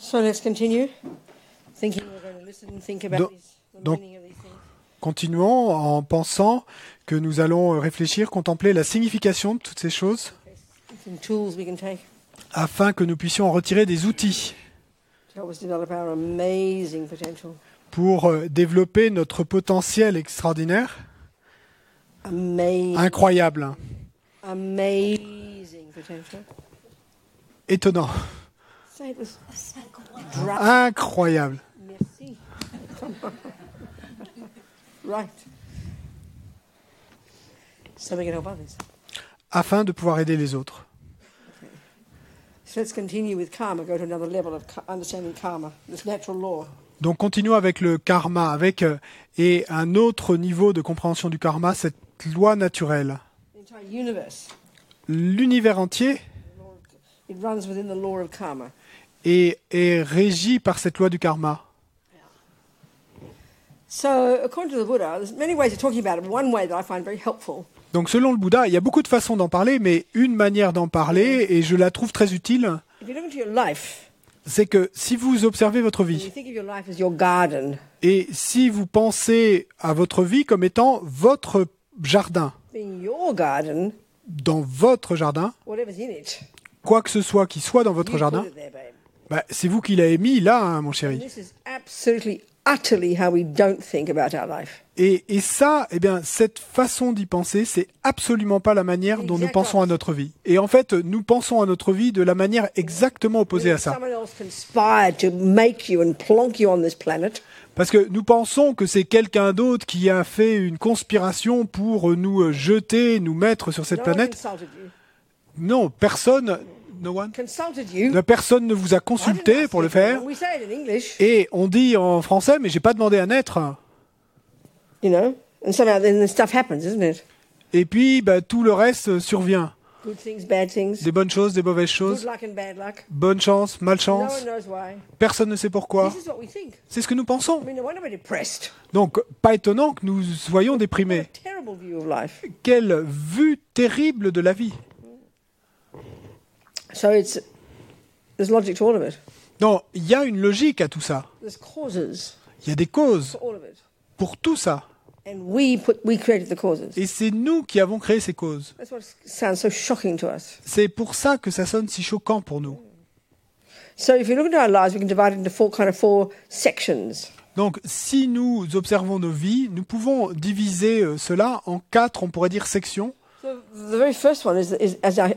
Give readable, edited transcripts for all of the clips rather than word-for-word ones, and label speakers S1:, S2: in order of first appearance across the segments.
S1: So let's continue. Thinking we're going to listen and think about the
S2: Donc,
S1: meaning of these things.
S2: continuons en pensant que nous allons réfléchir, contempler la signification de toutes ces choses
S1: Some tools we can take
S2: afin que nous puissions en retirer des outils
S1: to help us develop our amazing potential.
S2: pour développer notre potentiel extraordinaire, incroyable,
S1: Amazing potential.
S2: étonnant,
S1: Say this.
S2: incroyable.
S1: Merci. Right. So we can help others.
S2: Afin de pouvoir aider les autres.
S1: So let's continue with karma, go to another level of understanding karma, this natural law.
S2: Donc continuons avec le karma, avec et un autre niveau de compréhension du karma, cette loi naturelle.
S1: The entire universe,
S2: L'univers entier
S1: it runs within the law of karma.
S2: est régi par cette loi du karma.
S1: So, according to the Buddha, there's many ways of talking about it, but one way that I find very helpful
S2: Donc selon le Bouddha, il y a beaucoup de façons d'en parler, mais une manière d'en parler, et je la trouve très utile,
S1: if you look into your life,
S2: c'est que si vous observez votre
S1: and you
S2: vie,
S1: think of your life as your garden,
S2: et si vous pensez à votre vie comme étant votre jardin,
S1: being your garden,
S2: dans votre jardin,
S1: whatever's in it,
S2: quoi que ce soit qui soit dans votre
S1: you
S2: jardin,
S1: put it there, babe.
S2: bah, c'est vous qui l'avez mis là, hein, mon
S1: And
S2: chéri.
S1: this is absolutely, utterly how we don't think about our life.
S2: Et ça, eh bien, cette façon d'y penser, c'est absolument pas la manière dont nous pensons à notre vie. Et en fait, nous pensons à notre vie de la manière exactement opposée à ça.
S1: Someone else conspired to make you and plonk you on this planet.
S2: Parce que nous pensons que c'est quelqu'un d'autre qui a fait une conspiration pour nous jeter, nous mettre sur cette
S1: No one
S2: planète.
S1: consulted you.
S2: Non, personne, no one,
S1: Consulted you.
S2: personne ne vous a
S1: I didn't
S2: consulté
S1: ask
S2: pour le
S1: you.
S2: faire.
S1: We say it in English,
S2: Et on dit en français, mais j'ai pas demandé à naître.
S1: you know, and somehow then the stuff happens, isn't it?
S2: Et puis, bah, tout le reste survient.
S1: Good things, bad things,
S2: Des bonnes choses, des mauvaises
S1: good
S2: choses,
S1: luck and bad luck.
S2: bonne chance,
S1: No
S2: malchance.
S1: one knows why.
S2: Personne ne sait pourquoi.
S1: This is what we think.
S2: C'est ce que nous pensons.
S1: I mean, no wonder we're depressed.
S2: Donc, pas étonnant que nous soyons
S1: What a
S2: déprimés.
S1: terrible view of life.
S2: Quelle vue terrible de la vie.
S1: So there's logic to all of it.
S2: Non, il y a une logique à tout ça.
S1: There's causes
S2: Il y a des causes
S1: for all of it.
S2: pour tout ça.
S1: And we created the causes.
S2: Et c'est nous qui avons créé ces causes.
S1: That's what sounds so shocking to us.
S2: C'est pour ça que ça sonne si choquant pour nous.
S1: So if you look into our lives, we can divide it into four sections.
S2: Donc, si nous observons nos vies, nous pouvons diviser cela en 4, on pourrait dire, sections.
S1: So the very first one is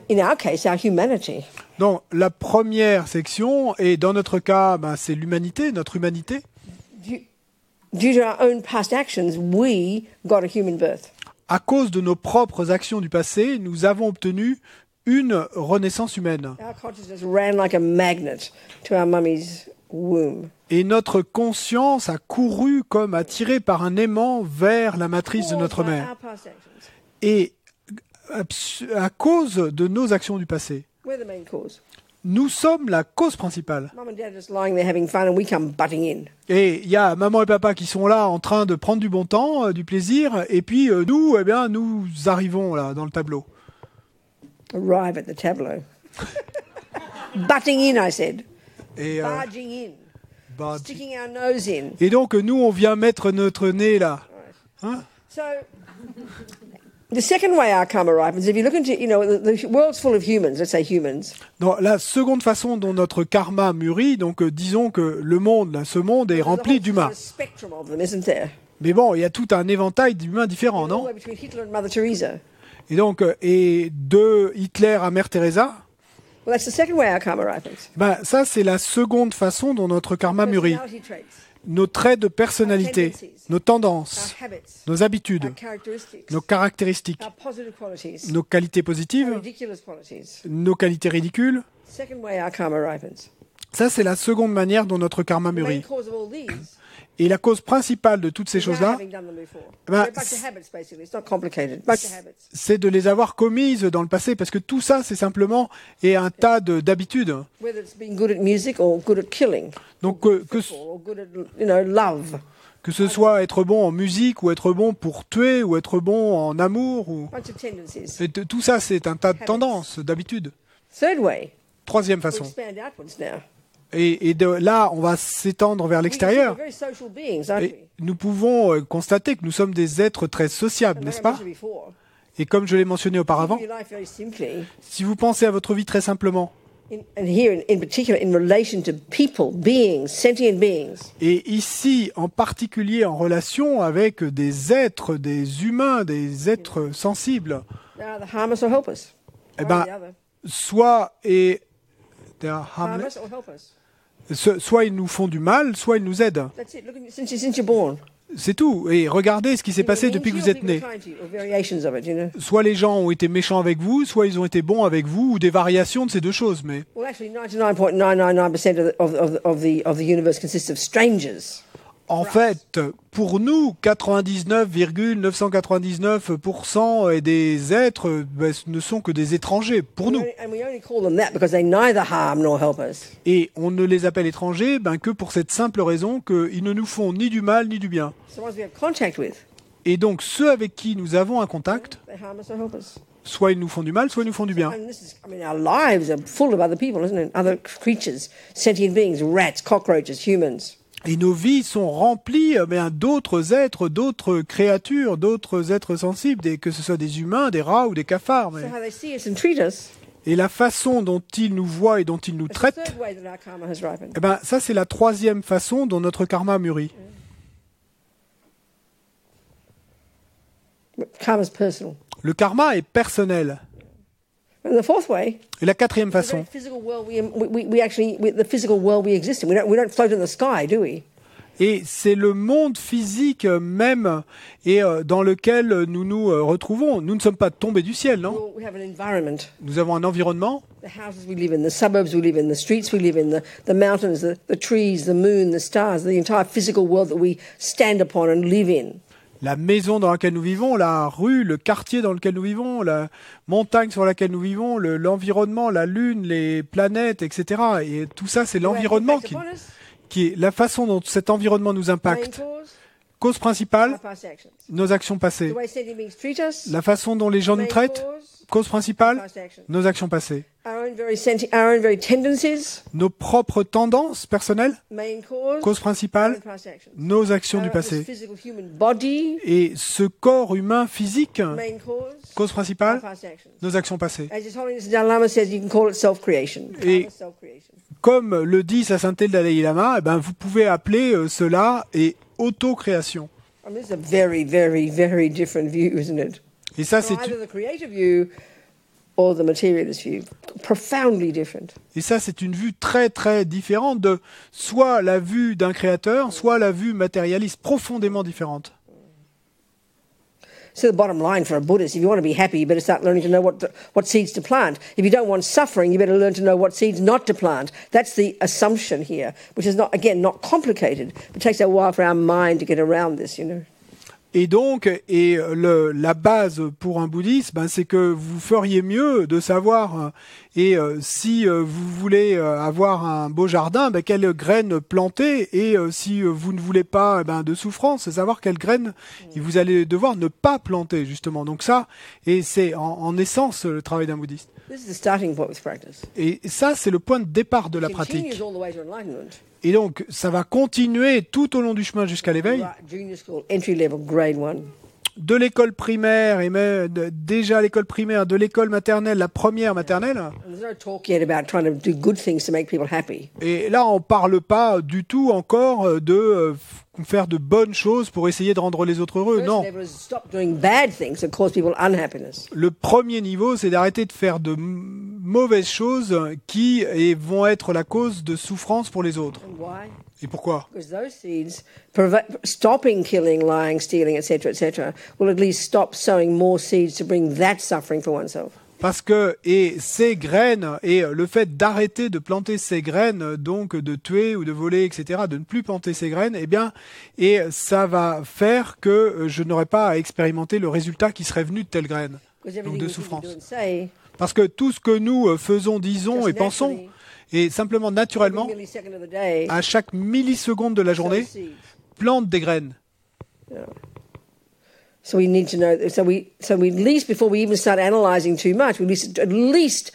S1: in our case, our humanity.
S2: Donc, la première section, et dans notre cas, ben, c'est l'humanité, notre humanité.
S1: Due to our own past actions, we got a human birth.
S2: À cause de nos propres actions du passé, nous avons obtenu une renaissance humaine.
S1: Our consciousness ran like a magnet to our mummy's womb.
S2: Et notre conscience a couru comme attirée par un aimant vers la matrice de notre
S1: Caused by
S2: mère.
S1: our past actions.
S2: Et à cause de nos actions du passé,
S1: We're the main cause.
S2: nous sommes la cause principale.
S1: Mum and Dad are just lying there having fun, and we come butting in.
S2: Et il y a maman et papa qui sont là en train de prendre du bon temps, du plaisir, et puis nous, eh bien, nous arrivons là dans le tableau.
S1: Arrive at the tableau. Butting in, I said.
S2: Et,
S1: Barging in.
S2: bah,
S1: Sticking our nose in.
S2: et donc nous, on vient mettre notre nez là. Hein?
S1: So, the second way our karma ripens, if you look into, you know, the world's full of humans, let's say humans.
S2: Donc, la seconde façon dont notre karma mûrit, donc disons que le monde, là, ce monde est rempli d'humains.
S1: There's a spectrum of them, isn't there?
S2: Mais bon, il y a tout un éventail d'humains différents,
S1: All the
S2: non?
S1: way between Hitler and Mother Teresa.
S2: Et donc, et de Hitler à Mère Teresa,
S1: Well, that's the second way our karma ripens.
S2: ben, ça c'est la seconde façon dont notre karma mûrit.
S1: Personality traits,
S2: Nos traits de personnalité, nos
S1: our
S2: tendances,
S1: habits,
S2: nos habitudes,
S1: our characteristics,
S2: nos caractéristiques,
S1: our positive qualities,
S2: nos qualités
S1: our
S2: positives,
S1: ridiculous qualities.
S2: nos qualités ridicules.
S1: Second way our karma ripens.
S2: Ça, c'est la seconde manière dont notre karma
S1: The main
S2: mûrit.
S1: cause of all these
S2: Et la cause principale de toutes ces
S1: is now
S2: choses-là,
S1: having done them before.
S2: bah,
S1: They're a bunch of habits, basically. It's not complicated. Bunch of habits.
S2: c'est de les avoir commises dans le passé, parce que tout ça, c'est simplement et un tas d'habitudes.
S1: Whether it's being good at music or good at killing,
S2: Donc,
S1: or good at, you know, love.
S2: que ce soit être bon en musique, ou être bon pour tuer, ou être bon en amour, ou...
S1: Bunch of tendencies.
S2: Et tout ça, c'est un tas de tendances, d'habitudes.
S1: Third way,
S2: Troisième
S1: we
S2: façon.
S1: expand outwards now.
S2: Et de là, on va s'étendre vers
S1: We're
S2: l'extérieur.
S1: very social beings, aren't
S2: Et
S1: we?
S2: nous pouvons constater que nous sommes des êtres très sociables,
S1: And
S2: n'est-ce
S1: like I
S2: pas?
S1: mentioned before,
S2: Et comme je l'ai mentionné auparavant,
S1: live your life very simply,
S2: si vous pensez à votre vie très simplement,
S1: and here in particular in relation to people, beings, sentient beings,
S2: et ici en particulier en relation avec des êtres, des humains, des êtres sensibles,
S1: they either harm us or help us.
S2: eh
S1: One or
S2: ben,
S1: the other.
S2: soit et they are
S1: Harm
S2: harmless,
S1: us or help us.
S2: soit ils nous font du mal, soit ils nous aident.
S1: That's it. Look at you, since you're born.
S2: C'est tout. Et regardez ce qui s'est passé depuis que vous êtes né.
S1: Variations of it, you know.
S2: Soit les gens ont été méchants avec vous, soit ils ont été bons avec vous, ou des variations de ces deux choses. Mais
S1: Well, actually, 99.999% of the universe consists of strangers.
S2: en fait, pour nous, 99,999% des êtres ne sont que des étrangers, pour nous.
S1: And we only call them that because they neither harm nor help us.
S2: Et on ne les appelle étrangers que pour cette simple raison qu'ils ne nous font ni du mal ni du bien.
S1: So once we have contact with,
S2: Et donc ceux avec qui nous avons un contact,
S1: they harm us or help us.
S2: soit ils nous font du mal, soit ils nous font du bien.
S1: And this is, our lives are full of other people, isn't it? Other creatures, sentient beings, rats, cockroaches, humans.
S2: Et nos vies sont remplies d'autres êtres, d'autres créatures, d'autres êtres sensibles, que ce soit des humains, des rats ou des cafards.
S1: So how they see us and treat us,
S2: Et la façon dont ils nous voient et dont ils nous
S1: it's the
S2: traitent,
S1: third way that our karma has ripened.
S2: ça c'est la troisième façon dont notre karma mûrit.
S1: Karma's personal.
S2: Le karma est personnel.
S1: And the fourth way,
S2: Et la quatrième
S1: the very
S2: façon,
S1: physical world the physical world we exist in. We don't float in the sky, do we?
S2: et c'est le monde physique même et dans lequel nous nous retrouvons. Nous ne sommes pas tombés du ciel, non?
S1: We have an environment.
S2: Nous avons un environnement,
S1: The houses we live in, the suburbs we live in, the streets we live in, the mountains, the trees, the moon, the stars, the entire physical world that we stand upon and live in.
S2: la maison dans laquelle nous vivons, la rue, le quartier dans lequel nous vivons, la montagne sur laquelle nous vivons, l'environnement, la lune, les planètes, etc. Et tout ça, c'est l'environnement qui est la façon dont cet environnement nous impacte. Cause principale, nos actions passées. La façon dont les gens nous traitent, cause principale, nos actions passées.
S1: Our own very tendencies,
S2: Nos propres tendances personnelles,
S1: main
S2: cause principale,
S1: past actions.
S2: nos actions du
S1: This
S2: passé.
S1: physical human body,
S2: Et ce corps humain physique,
S1: main
S2: cause principale,
S1: past actions.
S2: nos actions passées.
S1: As His Holiness the Dalai Lama says, you can call it self-creation.
S2: Et-
S1: Karma, self-creation.
S2: Comme le dit sa sainteté le Dalai Lama, vous pouvez appeler cela et auto-création.
S1: I mean, this is a very, very, very different view, isn't it?
S2: Et ça,
S1: From either the creative view or the materialist view. Profoundly different.
S2: c'est une vue très très différente de soit la vue d'un créateur, soit la vue matérialiste, profondément différente.
S1: So the bottom line for a Buddhist, if you want to be happy, you better start learning to know what seeds to plant. If you don't want suffering, you better learn to know what seeds not to plant. That's the assumption here, which is not, again, not complicated. It takes a while for our mind to get around this, you know.
S2: Et donc, la base pour un bouddhiste, c'est que vous feriez mieux de savoir, si vous voulez avoir un beau jardin, quelles graines planter, et si vous ne voulez pas de souffrance, savoir quelles graines vous allez devoir ne pas planter, justement. Donc ça, et c'est en essence le travail d'un bouddhiste.
S1: This is the starting point with practice.
S2: Et ça, c'est le point de départ de la
S1: Continues
S2: pratique.
S1: all the way to enlightenment.
S2: Et donc, ça va continuer tout au long du chemin jusqu'à l'éveil.
S1: Right, junior school, entry level, grade 1.
S2: De l'école primaire, et même déjà l'école primaire, de l'école maternelle, la première maternelle.
S1: And there's no talk yet about trying to do good things to make people happy.
S2: Et là, on parle pas du tout encore de faire de bonnes choses pour essayer de rendre les autres heureux.
S1: First
S2: Non.
S1: level is stop doing bad things that cause people unhappiness.
S2: Le premier niveau, c'est d'arrêter de faire de mauvaises choses qui vont être la cause de souffrance pour les autres.
S1: And why?
S2: Et pourquoi?
S1: Because those seeds, stopping killing, lying, stealing, etc., will at least stop sowing more seeds to bring that suffering for oneself.
S2: Parce que ces graines et le fait d'arrêter de planter ces graines, donc de tuer ou de voler, etc., de ne plus planter ces graines, et ça va faire que je n'aurai pas à expérimenter le résultat qui serait venu de telles graines,
S1: Because
S2: donc
S1: everything
S2: de
S1: we think we
S2: souffrance.
S1: do and say,
S2: Parce que tout ce que nous faisons, disons
S1: just
S2: et pensons,
S1: naturally,
S2: et simplement
S1: every
S2: naturellement,
S1: millisecond of the day,
S2: à chaque milliseconde de la
S1: sow
S2: journée,
S1: seeds.
S2: plante des graines.
S1: So we need to know. So we at least before we even start analysing too much, we at least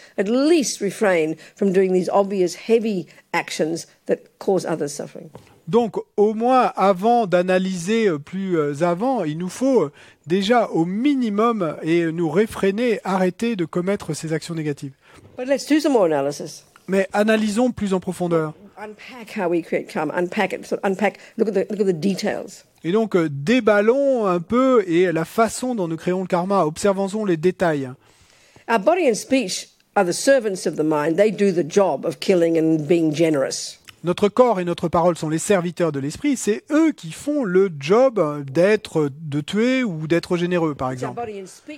S1: refrain from doing these obvious heavy actions that cause others suffering.
S2: Donc, au moins, avant d'analyser plus avant, il nous faut déjà au minimum et nous réfréner, arrêter de commettre ces actions négatives.
S1: But let's do some more analysis.
S2: Mais analysons plus en profondeur.
S1: Unpack how we create karma. Unpack it. So look at the details.
S2: Et donc, déballons un peu et la façon dont nous créons le karma. Observons les détails.
S1: Our body and speech are the servants of the mind. They do the job of killing and being generous.
S2: Notre corps et notre parole sont les serviteurs de l'esprit. C'est eux qui font le job de tuer ou d'être généreux, par exemple.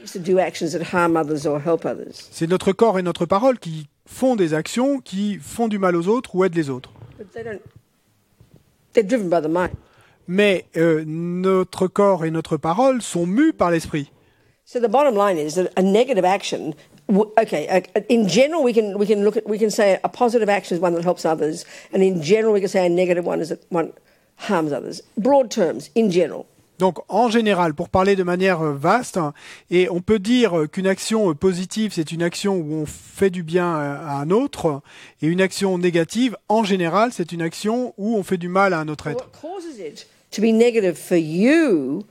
S2: C'est notre corps et notre parole qui font des actions qui font du mal aux autres ou aident les autres. Mais notre corps et notre parole sont mus par l'esprit.
S1: So the bottom line is that a negative action. In general, we can say a positive action is one that helps others, and in general, we can say a negative one is that one harms others. Broad terms, in general.
S2: Donc, en général, pour parler de manière vaste, et on peut dire qu'une action positive, c'est une action où on fait du bien à un autre, et une action négative, en général, c'est une action où on fait du mal à un autre être.
S1: What causes it to be negative for you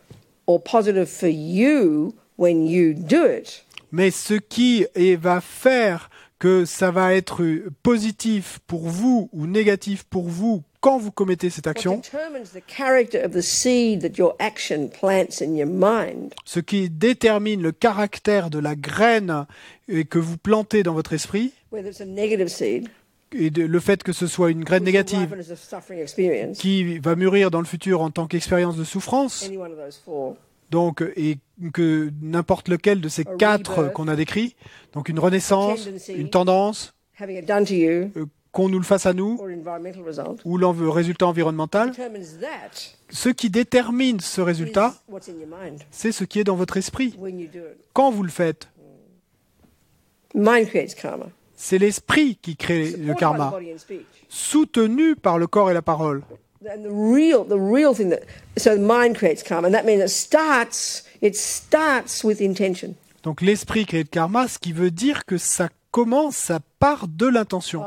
S1: or positive for you when you do it?
S2: Mais ce qui va faire que ça va être positif pour vous ou négatif pour vous quand vous commettez cette action, ce qui détermine le caractère de la graine que vous plantez dans votre esprit, et le fait que ce soit une graine négative qui va mûrir dans le futur en tant qu'expérience de souffrance, donc, et que n'importe lequel de ces quatre qu'on a décrits, donc une renaissance, une tendance, qu'on nous le fasse à nous, ou le résultat environnemental, ce qui détermine ce résultat, c'est ce qui est dans votre esprit. Quand vous le faites, c'est l'esprit qui crée le karma, soutenu par le corps et la parole.
S1: And the real thing so the mind creates karma, and that means it starts with intention.
S2: Donc l'esprit crée le karma, ce qui veut dire que ça part de l'intention.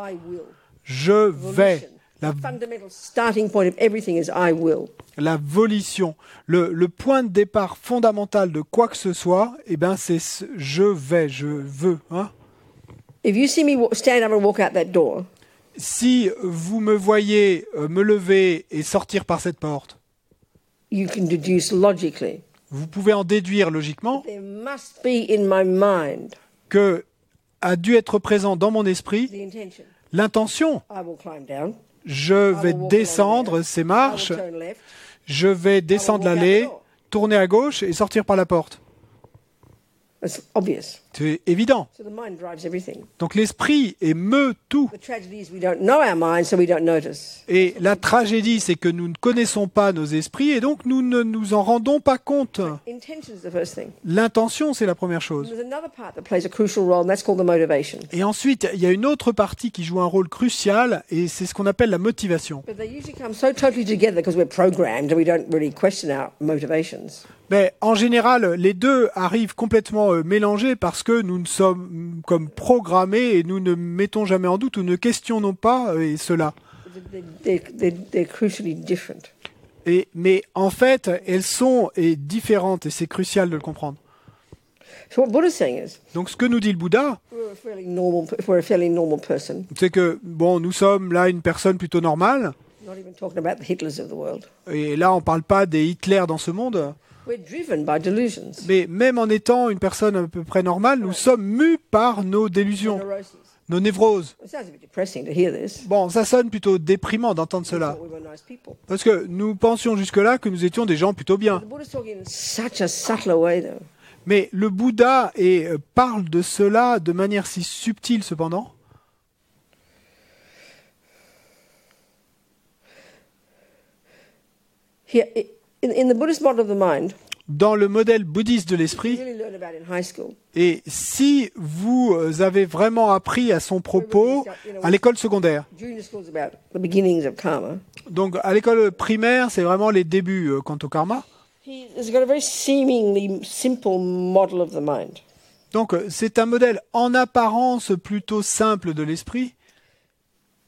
S2: Je vais.
S1: The fundamental starting point of everything is I will.
S2: La volition, le point de départ fondamental de quoi que ce soit, c'est je vais, je veux. Hein?
S1: If you see me stand up and walk out that door.
S2: Si vous me voyez me lever et sortir par cette porte,
S1: you can deduce logically.
S2: Vous pouvez en déduire logiquement
S1: there must be in my mind
S2: que a dû être présent dans mon esprit l'intention. Je vais descendre ces marches, je vais descendre l'allée, tourner à gauche et sortir par la porte. C'est évident. Donc l'esprit émeut tout. Et la tragédie, c'est que nous ne connaissons pas nos esprits et donc nous ne nous en rendons pas compte. L'intention, c'est la première chose. Et ensuite, il y a une autre partie qui joue un rôle crucial et c'est ce qu'on appelle la motivation. Mais en général, les deux arrivent complètement mélangés parce que nous sommes comme programmés et nous ne mettons jamais en doute ou ne questionnons pas cela. Mais en fait, elles sont différentes et c'est crucial de le comprendre. Donc ce que nous dit le Bouddha, c'est que nous sommes là une personne plutôt normale. Et là, on ne parle pas des Hitler dans ce monde. Mais même en étant une personne à peu près normale, nous sommes mus par nos délusions, nos névroses. Ça sonne plutôt déprimant d'entendre cela. Parce que nous pensions jusque-là que nous étions des gens plutôt bien. Mais le Bouddha parle de cela de manière si subtile cependant.
S1: In the Buddhist model of the mind,
S2: dans le modèle bouddhiste de l'esprit, et si vous avez vraiment appris à son propos à l'école secondaire, donc à l'école primaire, c'est vraiment les débuts quant au karma,
S1: He's got a very seemingly simple model of the mind.
S2: Donc, c'est un modèle en apparence plutôt simple de l'esprit.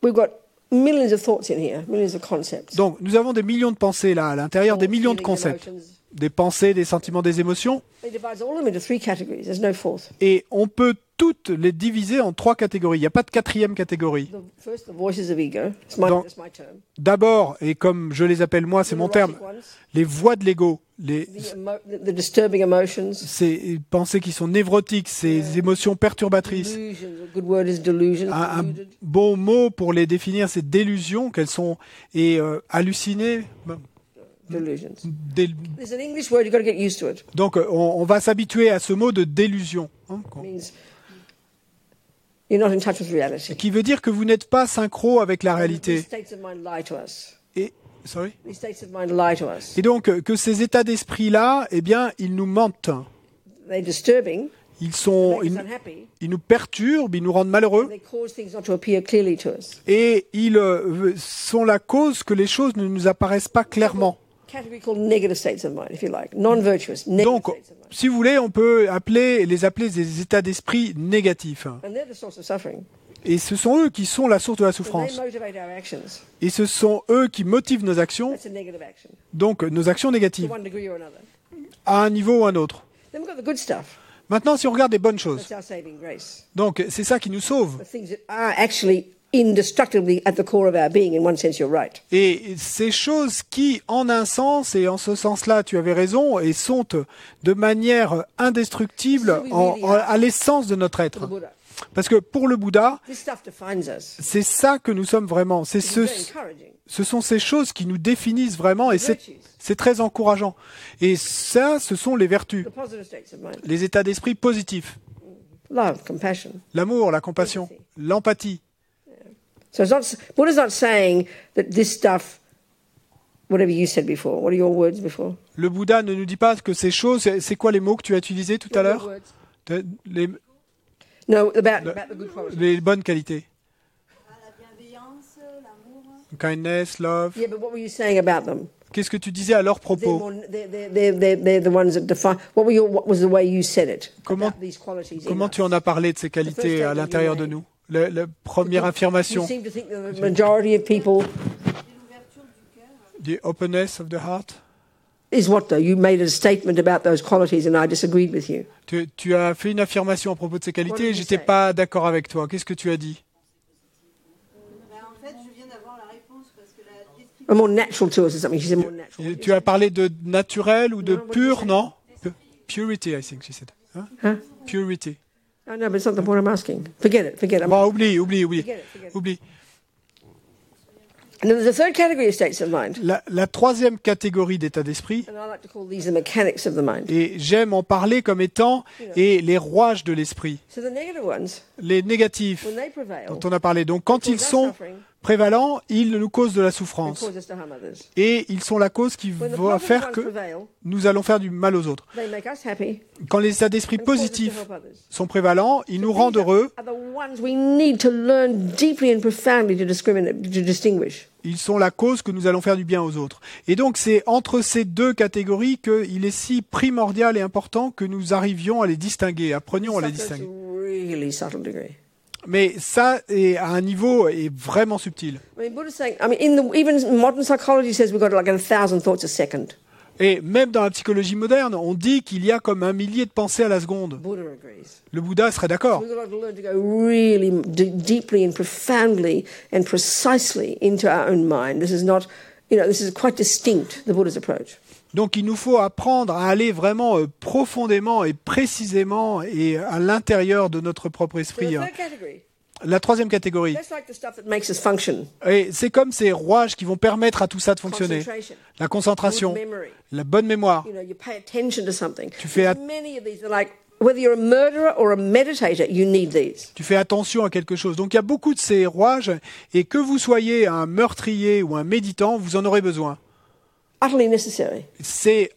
S1: We've got millions of thoughts in here, millions of concepts.
S2: Donc, nous avons des millions de pensées là, à l'intérieur, des millions de concepts. Des pensées, des sentiments, des émotions.
S1: He divides all of them into 3 categories. There's no fourth.
S2: Et on peut toutes les diviser en 3 catégories. Il n'y a pas de 4e catégorie.
S1: The voices of ego. That's my term.
S2: D'abord, et comme je les appelle moi, c'est mon terme, les voix de l'ego.
S1: The disturbing emotions.
S2: Ces pensées qui sont névrotiques, ces émotions perturbatrices.
S1: Delusions. A good word is delusion.
S2: Un bon mot pour les définir, c'est délusion, qu'elles sont hallucinées.
S1: Delusions. There's an English word, you've got to get used to it.
S2: Donc, on va s'habituer à ce mot de délusion, hein,
S1: It means you're not in touch with reality.
S2: qui veut dire que vous n'êtes pas synchro avec la
S1: These
S2: réalité.
S1: states of mind lie to us.
S2: Et
S1: These states of mind lie to us.
S2: Et donc, que ces états d'esprit-là, eh bien, ils nous mentent.
S1: They're disturbing.
S2: Ils
S1: They make us unhappy.
S2: nous perturbent, ils nous rendent malheureux.
S1: They cause things not to appear clearly to us.
S2: Et ils sont la cause que les choses ne nous apparaissent pas clairement.
S1: Category called negative states of mind, if you like, non-virtuous, negative
S2: Donc,
S1: states of mind.
S2: si vous voulez, on peut les appeler des états d'esprit négatifs.
S1: And they're the source of suffering.
S2: Et ce sont eux qui sont la source de la
S1: So they
S2: souffrance.
S1: motivate our actions.
S2: Et ce sont eux qui motivent nos actions,
S1: That's a negative action,
S2: donc nos actions
S1: to
S2: négatives,
S1: one degree or another.
S2: à un niveau ou à un autre.
S1: Then we've got the good stuff.
S2: Maintenant, si on regarde les bonnes choses,
S1: That's our saving grace.
S2: donc c'est ça qui nous sauve.
S1: The things that are actually indestructibly at the core of our being. In one sense, you're right.
S2: Et ces choses qui, en un sens, et en ce sens-là, tu avais raison, et sont de manière indestructible à l'essence de notre
S1: For the
S2: être.
S1: Buddha,
S2: Parce que pour le Bouddha,
S1: this stuff defines us.
S2: c'est ça que nous sommes vraiment.
S1: It's very encouraging.
S2: Ce sont ces choses qui nous définissent vraiment, et
S1: The virtues,
S2: c'est très encourageant. Et ça, ce sont les vertus,
S1: the positive states of mind:
S2: les états d'esprit positifs.
S1: love, compassion.
S2: L'amour, la compassion, l'empathie.
S1: So it's not, Buddha's not saying that this stuff, whatever you said before. What are your words before?
S2: Le Bouddha ne nous dit pas que ces choses, c'est quoi les mots que tu as utilisés tout à
S1: What are
S2: l'heure?
S1: your words?
S2: Les,
S1: No, about the good qualities.
S2: les bonnes qualités.
S3: La bienveillance, l'amour.
S2: Kindness, love.
S1: Yeah, but what were you saying about them?
S2: Qu'est-ce que tu disais à leur
S1: They're,
S2: propos?
S1: more, they're the ones that define. What was the way you said it?
S2: Comment-
S1: About these qualities in
S2: Comment
S1: us?
S2: tu en as parlé de ces qualités à l'intérieur de nous? La première
S1: You
S2: affirmation,
S1: seem to think that the majority of people
S3: L'ouverture du cœur.
S2: the openness of the heart.
S1: is what though? You made a statement about those qualities, and I disagreed with you.
S2: Tu as fait une affirmation à propos de ces
S1: What
S2: qualités
S1: did
S2: et
S1: you
S2: j'étais
S1: say?
S2: pas d'accord avec toi. Qu'est-ce que tu as dit?
S3: En fait, je viens d'avoir la réponse parce que la description.
S1: A more natural to us or something. She said more natural.
S2: Tu as parlé de naturel ou de
S1: Non, what did you
S2: pur,
S1: say?
S2: non? Purity, I think she said. Hein?
S1: Huh?
S2: Purity.
S1: I know, but it's not the point I'm asking. Forget it. Forget it.
S2: Bon, oublie.
S1: Forget it.
S2: Oublie.
S1: And then there's a third category of states of mind,
S2: La troisième catégorie d'état d'esprit,
S1: and I like to call these the mechanics of the mind.
S2: et j'aime en parler comme étant et les rouages de l'esprit,
S1: So the negative ones,
S2: les négatifs
S1: when they prevail,
S2: dont on a parlé. Donc quand
S1: cause
S2: ils
S1: us
S2: sont
S1: suffering
S2: prévalents, ils nous causent de la
S1: and
S2: souffrance.
S1: cause us to harm others.
S2: Et ils sont la cause qui
S1: When the
S2: va
S1: positive
S2: faire
S1: ones
S2: que
S1: prevail,
S2: nous allons faire du mal aux autres.
S1: they make us happy
S2: Quand les états d'esprit
S1: and cause us to
S2: positifs
S1: help others.
S2: sont prévalents, ils nous rendent heureux.
S1: Are the ones we need to learn deeply and profoundly to distinguish.
S2: Ils sont la cause que nous allons faire du bien aux autres. Et donc c'est entre ces deux catégories qu'il est si primordial et important que nous arrivions à les distinguer, apprenions à les
S1: Such a
S2: distinguer.
S1: really subtle degree.
S2: Mais ça est à un niveau est vraiment subtil.
S1: I mean, Buddha's saying. I mean, even modern psychology says we've got like 1,000 thoughts a second.
S2: Et même dans la psychologie moderne, on dit qu'il y a comme 1 millier de pensées à la seconde.
S1: Buddha agrees.
S2: Le Bouddha serait d'accord.
S1: We've got to learn to go really deeply and profoundly and precisely into our own mind. This is not, this is quite distinct, the Buddha's approach.
S2: Donc il nous faut apprendre à aller vraiment profondément et précisément et à l'intérieur de notre propre
S1: So the
S2: esprit. Hein.
S1: third category,
S2: La troisième catégorie.
S1: that's like the stuff that makes us function.
S2: Et c'est comme ces rouages qui vont permettre à tout ça de fonctionner.
S1: Concentration,
S2: La
S1: good
S2: concentration,
S1: memory.
S2: la bonne mémoire.
S1: You pay attention to something.
S2: Tu fais
S1: Many of these are like, whether you're a murderer or a meditator, you need these.
S2: Tu fais attention à quelque chose. Donc il y a beaucoup de ces rouages et que vous soyez un meurtrier ou un méditant, vous en aurez besoin.
S1: utterly necessary.
S2: C'est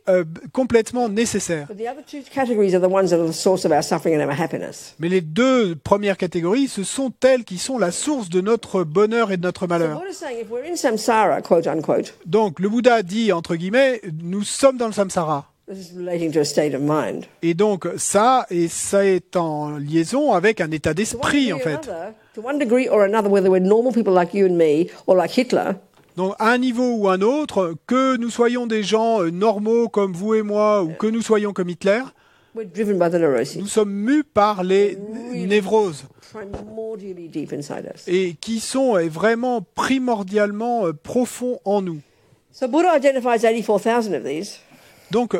S2: complètement nécessaire.
S1: But the other two categories are the ones that are the source of our suffering and our happiness.
S2: Mais les deux premières catégories, ce sont elles qui sont la source de notre bonheur et de notre
S1: So
S2: malheur.
S1: Buddha is saying if we're in samsara, quote unquote,
S2: Donc le Bouddha dit, entre guillemets, nous sommes dans le samsara.
S1: this is relating to a state of mind.
S2: Et donc ça est en liaison avec un état d'esprit en fait.
S1: To one degree or another, whether we're normal people like you and me or like Hitler,
S2: Donc à un niveau ou un autre, que nous soyons des gens normaux comme vous et moi ou que nous soyons comme Hitler,
S1: we're driven by the neuroses,
S2: nous sommes mus par les névroses
S1: primordially deep inside us.
S2: et qui sont vraiment primordialement profonds en nous.
S1: So Buddha identifies 84,000 of these.
S2: Donc,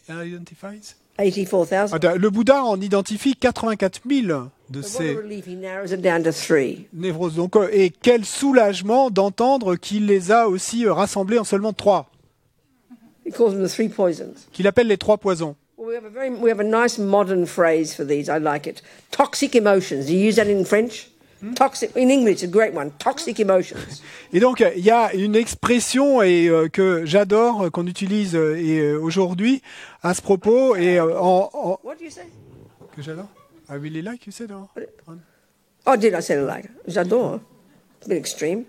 S2: identifies?
S1: 84,000.
S2: Attends, le Bouddha en identifie 84 000 de
S1: So what a
S2: ces
S1: relief, he narrows it down to 3.
S2: névroses. Donc, et quel soulagement d'entendre qu'il les a aussi rassemblés en seulement 3,
S1: He calls them the 3 poisons.
S2: qu'il appelle les 3 poisons.
S1: Well, we have a nice modern phrase for these. I like it. Toxic emotions. Do you use that in French? Toxic in English, a great one. Toxic emotions.
S2: Et donc, il y a une expression que j'adore, qu'on utilise aujourd'hui à ce propos, et
S1: What do you say?
S2: que j'adore. I really like, you said.
S1: Oh, did I say it like? J'adore. It's a bit extreme.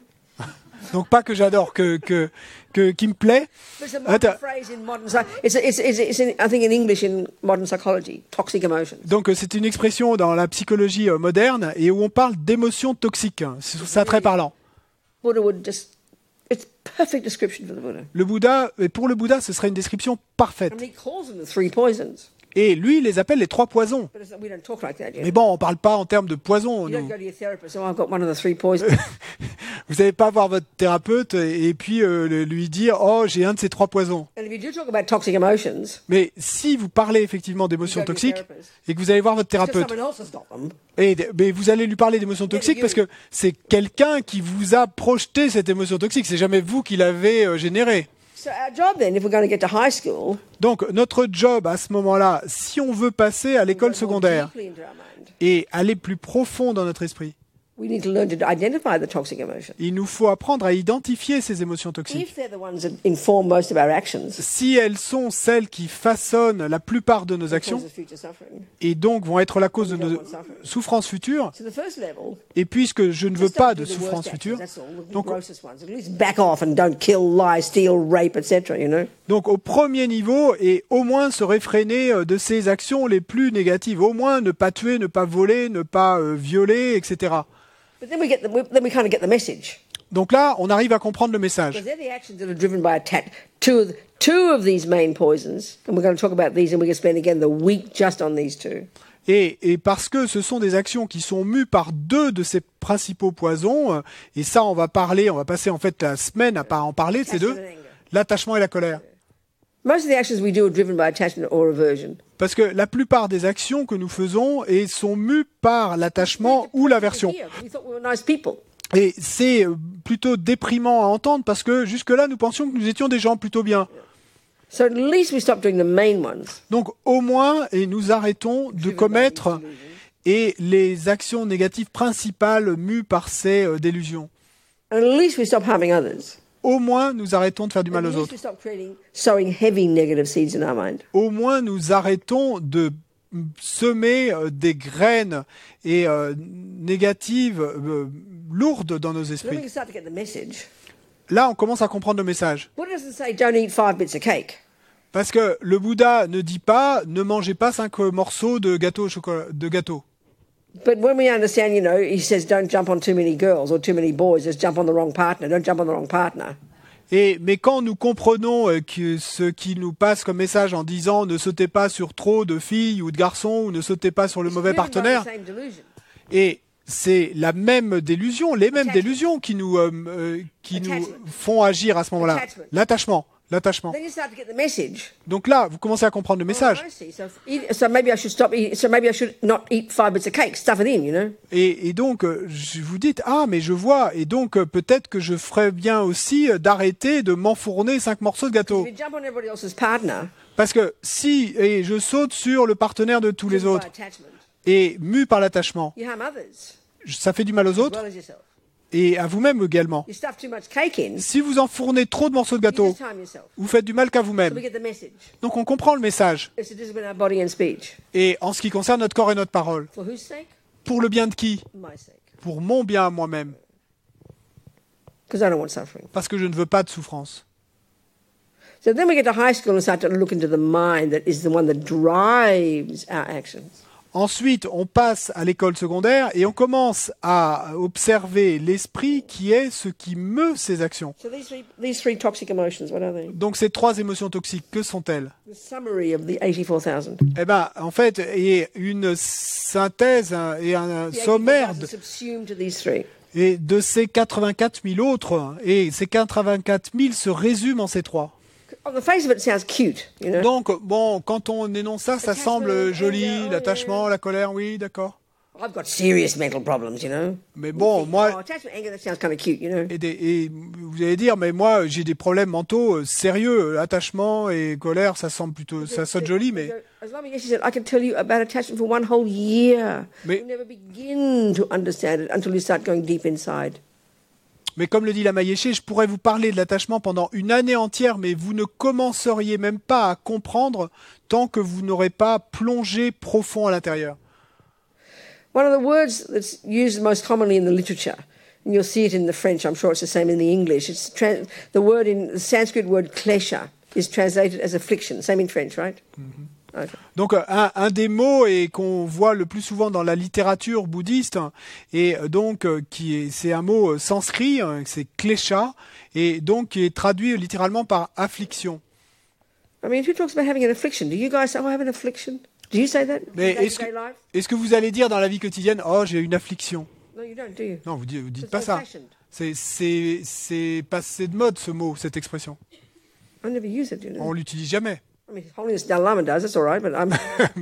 S2: Donc pas que j'adore, qui me plaît.
S1: But it's a modern
S2: Attends.
S1: phrase in modern. It's in, I think in English in modern psychology. Toxic emotions.
S2: Donc c'est une expression dans la psychologie moderne et où on parle d'émotions toxiques. C'est ça très parlant.
S1: Buddha would just. It's perfect description for the Buddha.
S2: Le Bouddha, et pour le Bouddha, ce serait une description parfaite.
S1: And he calls them the 3 poisons.
S2: Et lui, il les appelle les 3 poisons.
S1: But we don't talk like that. You
S2: Mais bon, on parle pas en termes de poison.
S1: You don't
S2: Nous.
S1: go to your therapist. Oh, I've got one of the 3 poisons.
S2: Vous n'allez pas voir votre thérapeute et puis lui dire « Oh, j'ai un de ces 3 poisons ».
S1: And if you do talk about toxic emotions,
S2: Mais si vous parlez effectivement d'émotions
S1: You go to
S2: toxiques
S1: your therapist.
S2: et que vous allez voir votre
S1: because
S2: thérapeute,
S1: someone else has got them.
S2: mais vous allez lui parler d'émotions toxiques parce que c'est quelqu'un qui vous a projeté cette émotion toxique. C'est jamais vous qui l'avez générée.
S1: So our job then, if we're going to get to high school,
S2: Donc notre job à ce moment-là, si on veut passer à l'école
S1: go more
S2: secondaire
S1: deeply into our mind,
S2: et aller plus profond dans notre esprit,
S1: we need to learn to identify the toxic emotions.
S2: il nous faut apprendre à identifier ces émotions toxiques.
S1: If they're the ones that inform most of our actions,
S2: Si elles sont celles qui façonnent la plupart de nos actions
S1: cause of future suffering.
S2: et donc vont être la cause de nos souffrances futures,
S1: So the first level,
S2: et puisque je ne veux
S1: just
S2: pas
S1: don't
S2: de
S1: do the
S2: souffrances
S1: worst
S2: futures,
S1: actions, that's all, the
S2: donc,
S1: grossest ones. At least back off and don't kill, lie, steal, rape, etc. You know.
S2: donc au premier niveau, et au moins se réfréner de ces actions les plus négatives, au moins ne pas tuer, ne pas voler, ne pas violer, etc.
S1: But then we kind of get the message.
S2: Donc là, on arrive à comprendre le message.
S1: Because they're the actions that are driven by two of these main poisons, and we're going to talk about these, and we're going to spend again the week just on these 2.
S2: Et parce que ce sont des actions qui sont mues par 2 de ces principaux poisons, et ça on va passer en fait la semaine à en parler de ces 2, l'attachement et la colère.
S1: Most of the actions we do are driven by attachment or aversion.
S2: Parce que la plupart des actions que nous faisons sont mues par l'attachement ou l'aversion.
S1: We thought we were nice people.
S2: Et c'est plutôt déprimant à entendre parce que jusque-là nous pensions que nous étions des gens plutôt bien.
S1: So at least we stop doing the main ones.
S2: Donc au moins, et nous arrêtons de commettre les actions négatives principales mues par ces délusions.
S1: And at least we stop harming others.
S2: Au moins, nous arrêtons de faire du mal
S1: At
S2: aux
S1: least
S2: autres.
S1: we stop sowing heavy negative seeds in our mind.
S2: Au moins, nous arrêtons de semer des graines et négatives lourdes dans nos
S1: So then we
S2: esprits.
S1: can start to get the message.
S2: Là, on commence à comprendre le message.
S1: Buddha doesn't say don't eat 5 bits of cake.
S2: Parce que le Bouddha ne dit pas « ne mangez pas 5 morceaux de gâteau au chocolat, de gâteau ».
S1: But when we understand, you know, he says don't jump on too many girls or too many boys, just jump on the wrong partner. Don't jump on the wrong partner.
S2: Mais quand nous comprenons que ce qui nous passe comme message en disant « ne sautez pas sur trop de filles ou de garçons » ou « ne sautez pas sur le mauvais
S1: It's driven by
S2: partenaire
S1: the same delusion. »
S2: et c'est la même délusion, les mêmes délusions qui nous font agir à ce moment-là. L'attachement.
S1: Then you start to get the message.
S2: Donc là, vous commencez à comprendre le message.
S1: Oh, I see. So maybe I should stop eating. So maybe I should not eat 5 bits of cake. Stuff it in, you know.
S2: Et donc, vous dites, ah, mais je vois. Et donc, peut-être que je ferais bien aussi d'arrêter de m'enfourner 5 morceaux de gâteau.
S1: If you jump on everybody else's partner,
S2: Parce que si je saute sur le partenaire de tous les
S1: driven by
S2: autres
S1: attachment,
S2: et mu par l'attachement,
S1: you harm others
S2: ça fait du mal aux
S1: as
S2: autres
S1: well as yourself.
S2: et à vous-même également.
S1: You stuff too much cake in,
S2: Si vous enfournez trop de morceaux de
S1: you
S2: gâteau,
S1: just harm yourself.
S2: vous faites du mal qu'à
S1: So
S2: vous-même.
S1: we get the message.
S2: Donc on comprend le message.
S1: It's to discipline our body and speech.
S2: Et en ce qui concerne notre corps et notre parole,
S1: For whose sake?
S2: pour le bien de qui?
S1: My sake.
S2: Pour mon bien à moi-même,
S1: Because I don't want suffering.
S2: parce que je ne veux pas de souffrance.
S1: So then we get to high school and start to look into the mind that is the one that drives our actions.
S2: Ensuite, on passe à l'école secondaire et on commence à observer l'esprit qui est ce qui meut ces actions.
S1: So these three toxic emotions, what are they?
S2: Donc ces trois émotions toxiques, que sont-elles?
S1: The summary of the 84,000.
S2: Eh bien, en fait, est une synthèse et un
S1: The
S2: sommaire
S1: 84,000 subsumed to these three.
S2: et de ces 84 000 autres. Et ces 84 000 se résument en ces trois.
S1: On the face of it, it sounds cute, you know.
S2: Donc, bon, quand on énonce ça, ça semble joli, l'attachement, la colère, oui, d'accord.
S1: I've got serious mental problems, you know.
S2: Mais bon,
S1: Oh,
S2: moi,
S1: attachment, anger, that sounds kind of cute, you know.
S2: et vous allez dire, mais moi, j'ai des problèmes mentaux sérieux. Attachement et colère, ça semble plutôt, ça sonne joli, mais
S1: As Lama Yeshe said, I can tell you about attachment for one whole year.
S2: Mais-
S1: You never begin to understand it until you start going deep inside.
S2: Mais comme le dit Lama Yeshe, je pourrais vous parler de l'attachement pendant une année entière, mais vous ne commenceriez même pas à comprendre tant que vous n'aurez pas plongé profond à l'intérieur.
S1: One of the words that's used most commonly in the literature, and you'll see it in the French, I'm sure it's the same in the English, the Sanskrit word klesha is translated as affliction. Same in French, right? Mm-hmm. Okay.
S2: Donc un des mots et qu'on voit le plus souvent dans la littérature bouddhiste et donc c'est un mot sanskrit, c'est klesha et donc qui est traduit littéralement par affliction.
S1: I mean, who talks about having an affliction? Do you guys say, "Oh, I have an affliction"? Do you say that
S2: Mais
S1: in day-to-day life?
S2: est-ce que vous allez dire dans la vie quotidienne, oh j'ai une affliction?
S1: No, you don't, do you?
S2: Non, vous dites
S1: It's
S2: pas ça.
S1: old-fashioned.
S2: C'est passé de mode ce mot, cette expression.
S1: I never use it, you know.
S2: On l'utilise jamais.
S1: I mean, Holiness Dalai Lama does, that's all right, but I'm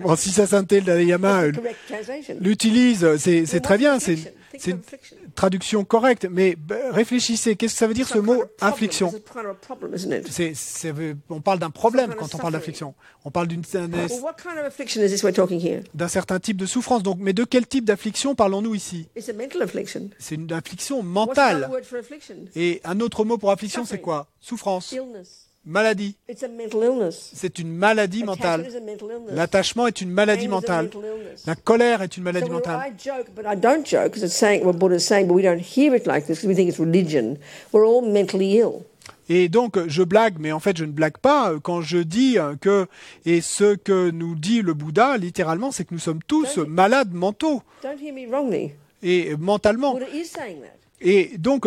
S2: Bon, si sa sainteté le Dalai Lama
S1: correct translation.
S2: l'utilise, c'est très bien, c'est
S1: Think
S2: une
S1: of affliction.
S2: traduction correcte, mais réfléchissez, qu'est-ce que ça veut dire ce
S1: Some kind
S2: mot
S1: of problem.
S2: affliction?
S1: It's kind of a problem, isn't it?
S2: On parle d'un problème
S1: Some kind of
S2: quand on parle d'affliction. On parle
S1: Well, what kind of affliction is this we're talking here?
S2: d'un certain type de souffrance. Donc, mais de quel type d'affliction parlons-nous ici?
S1: It's a mental affliction.
S2: C'est une affliction
S1: What's
S2: mentale.
S1: another word for affliction?
S2: Et un autre mot pour affliction, c'est
S1: Suffering.
S2: quoi? Souffrance,
S1: Illness.
S2: maladie.
S1: It's a mental illness.
S2: C'est une maladie mentale.
S1: Attachment is a mental illness.
S2: L'attachement est une maladie
S1: Anger is a
S2: mentale.
S1: mental illness.
S2: La colère est une
S1: So
S2: maladie
S1: when
S2: mentale.
S1: I joke, but I don't joke, because it's saying what Buddha's saying, but we don't hear it like this because we think it's religion. We're all mentally ill.
S2: Et donc, je blague, mais en fait, je ne blague pas quand je dis que, et ce que nous dit le Bouddha, littéralement, c'est que nous sommes tous malades mentaux
S1: Don't hear me wrongly.
S2: et mentalement.
S1: Buddha is saying that.
S2: Et donc,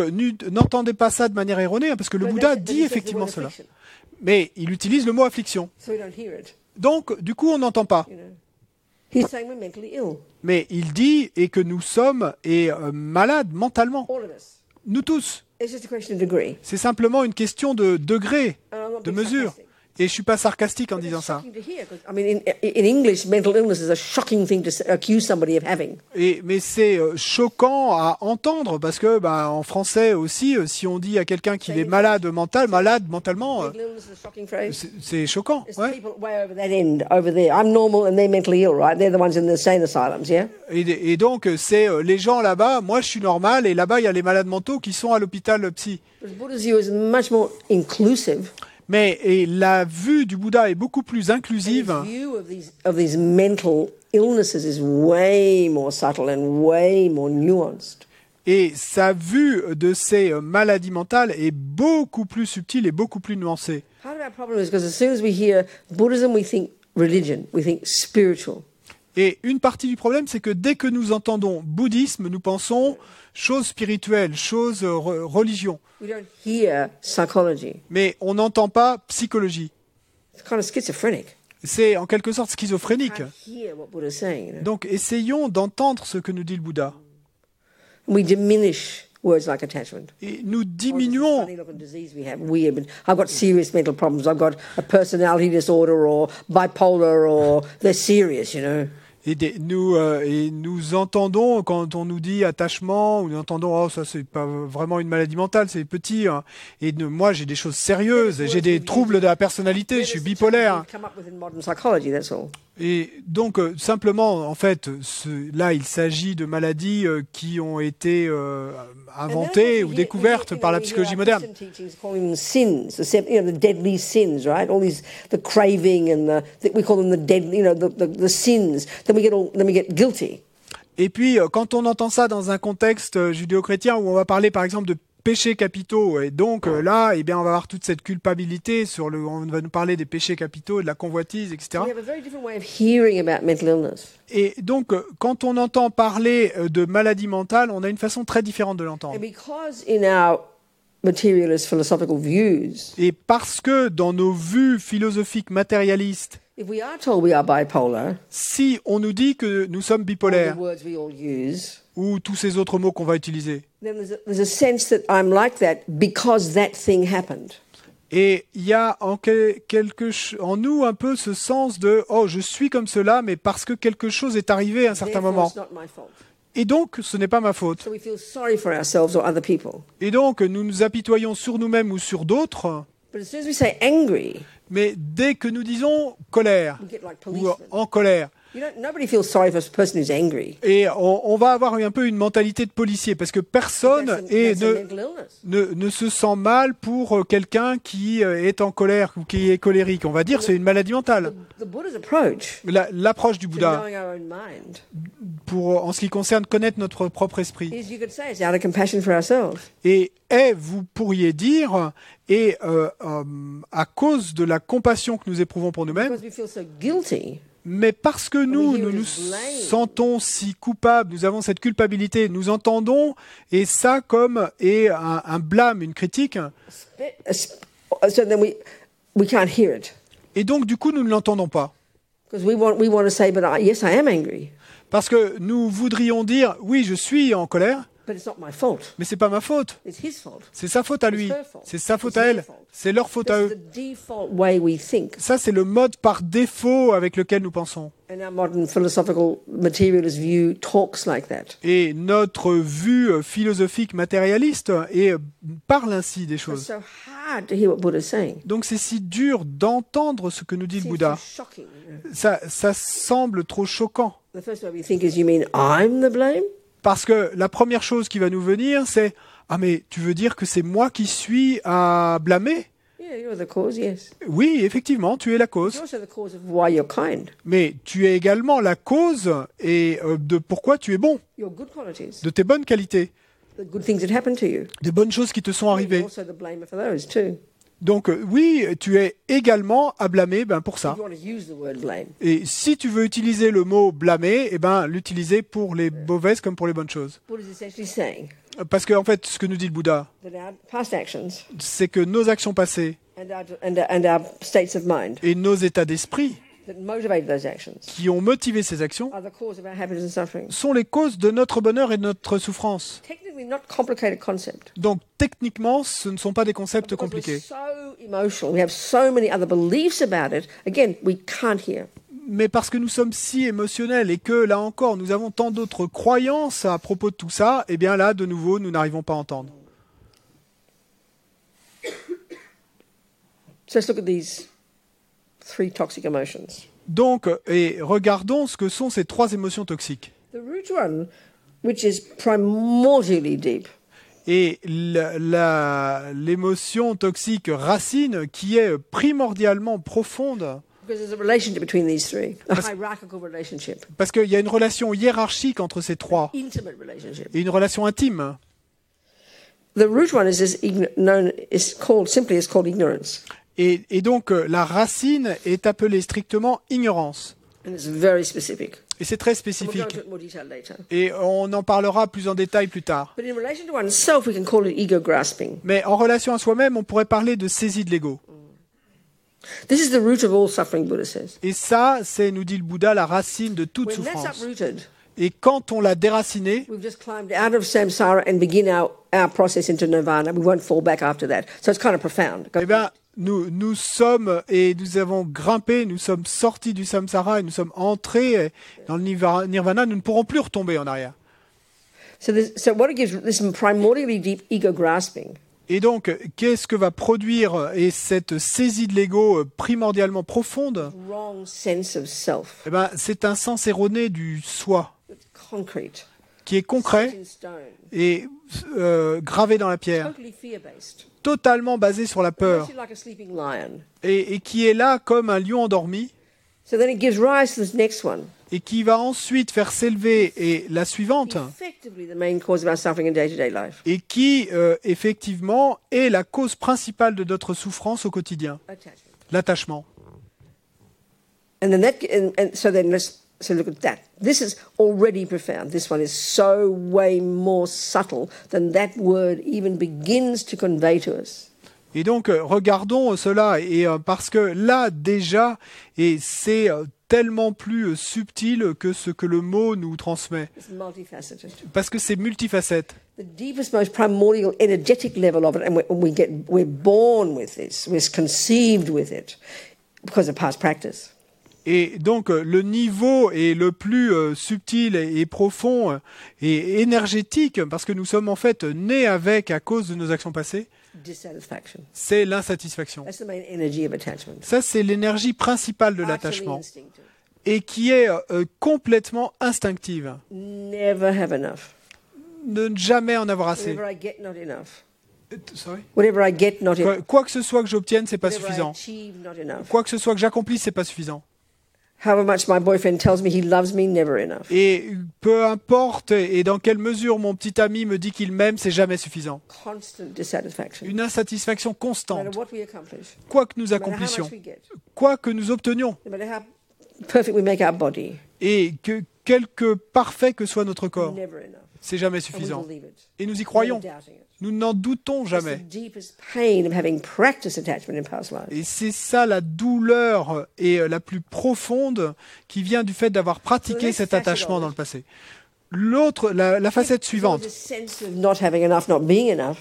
S2: n'entendez pas ça de manière erronée, hein, parce que le
S1: But
S2: Bouddha
S1: but
S2: dit
S1: he says the
S2: effectivement
S1: word
S2: cela.
S1: affliction.
S2: Mais il utilise le mot affliction.
S1: So we don't hear it.
S2: Donc, du coup, on n'entend pas.
S1: You know, he's saying we're mentally ill,
S2: Mais il dit et que nous sommes malades mentalement.
S1: all of us.
S2: Nous tous.
S1: It's just a question of degree.
S2: C'est simplement une question de degré,
S1: And I'm not
S2: de
S1: being
S2: mesure.
S1: sarcastic.
S2: Et je suis pas sarcastique en
S1: But
S2: disant
S1: it's
S2: ça.
S1: shocking to hear, 'cause, I mean, in English, mental illness is a shocking thing to accuse somebody of having.
S2: Mais c'est choquant à entendre parce que en français aussi, si on dit à quelqu'un qu'il est malade mentalement,
S1: Mental illness is a shocking phrase.
S2: c'est choquant.
S1: It's
S2: Ouais.
S1: the people way over that end, over there. I'm normal and they're mentally ill, right? They're the ones in the insane asylums, yeah?
S2: Et donc c'est les gens là-bas, moi je suis normal, et là-bas il y a les malades mentaux qui sont à l'hôpital psy.
S1: But Buddha's view is much more inclusive.
S2: Et la vue du Bouddha est beaucoup plus inclusive.
S1: His view of these mental illnesses is way more subtle and way more nuanced.
S2: Et sa vue de ces maladies mentales est beaucoup plus subtile et beaucoup plus nuancée.
S1: Part of our problem is because as soon as we hear Buddhism, we think religion, we think spiritual.
S2: Et une partie du problème, c'est que dès que nous entendons bouddhisme, nous pensons choses spirituelles, choses religion.
S1: We don't hear psychology.
S2: Mais on n'entend pas psychologie.
S1: It's kind of schizophrenic.
S2: C'est en quelque sorte schizophrénique.
S1: Can't hear what Buddha's saying. You know?
S2: Donc essayons d'entendre ce que nous dit le Bouddha.
S1: We diminish words like attachment.
S2: Et nous
S1: Oh, this is a
S2: diminuons.
S1: funny looking disease we have. Weird, but I've got serious mental problems. I've got a personality disorder or bipolar or they're serious, you know.
S2: Et nous entendons, quand on nous dit attachement, ou nous entendons, oh, ça c'est pas vraiment une maladie mentale, c'est petit. Hein. Et moi j'ai des choses sérieuses, j'ai des troubles de la personnalité, je suis bipolaire.
S1: We've come up with in modern psychology, that's all.
S2: Et donc, simplement, en fait, là, il s'agit de maladies qui ont été inventées ou découvertes par la psychologie moderne.
S1: Sins, the deadly sins, right? All these, the craving and we call them the deadly, the sins. Then we get guilty.
S2: Et puis, quand on entend ça dans un contexte judéo-chrétien où on va parler, par exemple, de péchés capitaux, et donc là, eh bien, on va avoir toute cette culpabilité on va nous parler des péchés capitaux, de la convoitise, etc. Et donc, quand on entend parler de maladie mentale, on a une façon très différente de l'entendre. Et parce que dans nos vues philosophiques matérialistes, si on nous dit que nous sommes bipolaires, ou tous ces autres mots qu'on va utiliser, et il y a en nous un peu ce sens de « Oh, je suis comme cela, mais parce que quelque chose est arrivé à un certain moment. » Et donc, ce n'est pas ma faute. Et donc, nous nous apitoyons sur nous-mêmes ou sur d'autres. Mais dès que nous disons colère ou en colère, et on va avoir un peu une mentalité de policier parce que personne ne se sent mal pour quelqu'un qui est en colère ou qui est colérique. On va dire c'est une maladie mentale. L'approche du Bouddha en ce qui concerne connaître notre propre esprit. Et vous pourriez dire, et à cause de la compassion que nous éprouvons pour nous-mêmes, mais parce que nous nous sentons si coupables, nous avons cette culpabilité, nous entendons et ça comme un blâme, une critique. Et donc du coup nous ne l'entendons pas. Parce que nous voudrions dire oui, je suis en colère. Mais c'est pas ma faute. C'est sa faute à lui. C'est sa faute à elle. C'est leur faute à eux. Ça, c'est le mode par défaut avec lequel nous pensons. Et notre vue philosophique matérialiste parle ainsi des choses. Donc c'est si dur d'entendre ce que nous dit le Bouddha. Ça semble trop choquant. Parce que la première chose qui va nous venir, c'est « Ah, mais tu veux dire que c'est moi qui suis à blâmer ?» Oui, effectivement, tu es la cause. Mais tu es également la cause de pourquoi tu es bon, de tes bonnes qualités, des bonnes choses qui te sont arrivées. Donc oui, tu es également à blâmer pour ça. Et si tu veux utiliser le mot blâmer, l'utiliser pour les mauvaises comme pour les bonnes choses. Parce que en fait, ce que nous dit le Bouddha, c'est que nos actions passées et nos états d'esprit qui ont motivé ces actions sont les causes de notre bonheur et de notre souffrance. Donc, techniquement, ce ne sont pas des concepts compliqués. Mais parce que nous sommes si émotionnels et que, là encore, nous avons tant d'autres croyances à propos de tout ça, eh bien là, de nouveau, nous n'arrivons pas à entendre.
S1: So let's look at these 3 toxic emotions.
S2: Donc, et regardons ce que sont ces 3 émotions toxiques.
S1: The root one, which is primordially deep.
S2: Et l'émotion toxique racine qui est primordialement profonde.
S1: Because there's a relationship between these 3, a hierarchical relationship.
S2: Parce qu'il y a une relation hiérarchique entre ces 3.
S1: Intimate relationship.
S2: Et une relation intime.
S1: The root one is called ignorance.
S2: Et donc, la racine est appelée strictement ignorance.
S1: And it's very specific.
S2: Et c'est très spécifique. Et on en parlera plus en détail plus tard. Mais en relation à soi-même, on pourrait parler de saisie de l'ego.
S1: This is the root of all suffering, Buddha says.
S2: Et ça, c'est, nous dit le Bouddha, la racine de toute souffrance. Et quand on l'a déraciné,
S1: we've just climbed out of samsara and begin our process into nirvana. We won't fall back after that. So it's kind of profound.
S2: Eh bien, nous sommes et nous avons grimpé, nous sommes sortis du samsara et nous sommes entrés dans le nirvana. Nous ne pourrons plus retomber en arrière.
S1: So what it gives this primordially deep ego grasping.
S2: Et donc, qu'est-ce que va produire et cette saisie de l'ego primordialement profonde?
S1: Wrong sense of self.
S2: Eh ben, c'est un sens erroné du soi
S1: It's concrete.
S2: qui est
S1: Set
S2: concret
S1: in stone.
S2: et gravé dans la pierre,
S1: Totally fear-based.
S2: totalement basé sur la peur
S1: Mostly like a sleeping lion.
S2: et qui est là comme un lion endormi
S1: So then it gives rise to this next one.
S2: et qui va ensuite faire s'élever et la suivante
S1: Effectively the main cause of our suffering in day-to-day life.
S2: et qui effectivement est la cause principale de notre souffrance au quotidien,
S1: Attachment.
S2: l'attachement.
S1: And then so then let's look at that. This is already profound. This one is so way more subtle than that word even begins to convey to us.
S2: Et donc, regardons cela, et parce que là, déjà, et c'est tellement plus subtil que ce que le mot nous transmet,
S1: It's multifaceted.
S2: parce que c'est multifacette.
S1: The deepest, most primordial, energetic level of it, and we're born with this, we're conceived with it because of past practice.
S2: Et donc, le niveau est le plus subtil et profond et énergétique, parce que nous sommes en fait nés avec à cause de nos actions passées,
S1: Dissatisfaction.
S2: c'est l'insatisfaction.
S1: That's the main energy of attachment.
S2: Ça, c'est l'énergie principale de
S1: Utterly
S2: l'attachement,
S1: instinctive.
S2: et qui est complètement instinctive.
S1: Never have enough.
S2: Ne jamais en avoir assez.
S1: Whatever I get, not enough.
S2: Sorry.
S1: Whatever I get, not enough.
S2: Quoi que ce soit que j'obtienne, c'est pas
S1: Whatever I
S2: suffisant.
S1: achieve, not enough.
S2: Quoi que ce soit que j'accomplisse, c'est pas suffisant.
S1: However much my boyfriend tells me he loves me, never enough.
S2: Et peu importe et dans quelle mesure mon petit ami me dit qu'il m'aime, c'est jamais suffisant.
S1: Constant dissatisfaction.
S2: Une insatisfaction
S1: No matter
S2: constante.
S1: what we accomplish,
S2: Quoi que nous
S1: no matter how
S2: accomplissions,
S1: much we get,
S2: quoi que nous obtenions,
S1: no matter how perfect we make our body,
S2: et que quelque parfait que soit notre corps,
S1: never enough.
S2: c'est jamais
S1: And we
S2: suffisant.
S1: believe it.
S2: Et nous y
S1: Never
S2: croyons.
S1: doubting it.
S2: Nous n'en doutons
S1: It's
S2: jamais.
S1: the deepest pain of having practiced attachment in past lives.
S2: Et c'est ça la douleur et la plus profonde qui vient du fait d'avoir pratiqué cet attachement dans le passé. L'autre, la facette
S1: There's
S2: suivante,
S1: this sense of not having enough, not being enough.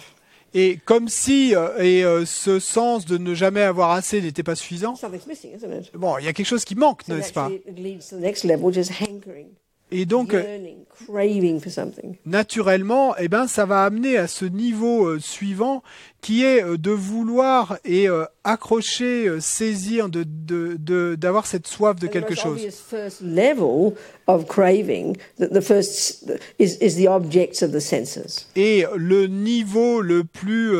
S2: et comme si ce sens de ne jamais avoir assez n'était pas suffisant,
S1: Something's missing, isn't it?
S2: bon, il y a quelque chose qui manque,
S1: So
S2: n'est-ce pas?
S1: naturally it leads to the next level, which is hankering,
S2: Et donc,
S1: yearning, craving for something.
S2: naturellement, eh ben, ça va amener à ce niveau suivant qui est de vouloir et accrocher, saisir, d'avoir cette soif de
S1: And the
S2: quelque
S1: most
S2: chose.
S1: obvious first level of craving, the first is the objects of the senses.
S2: Et le niveau le plus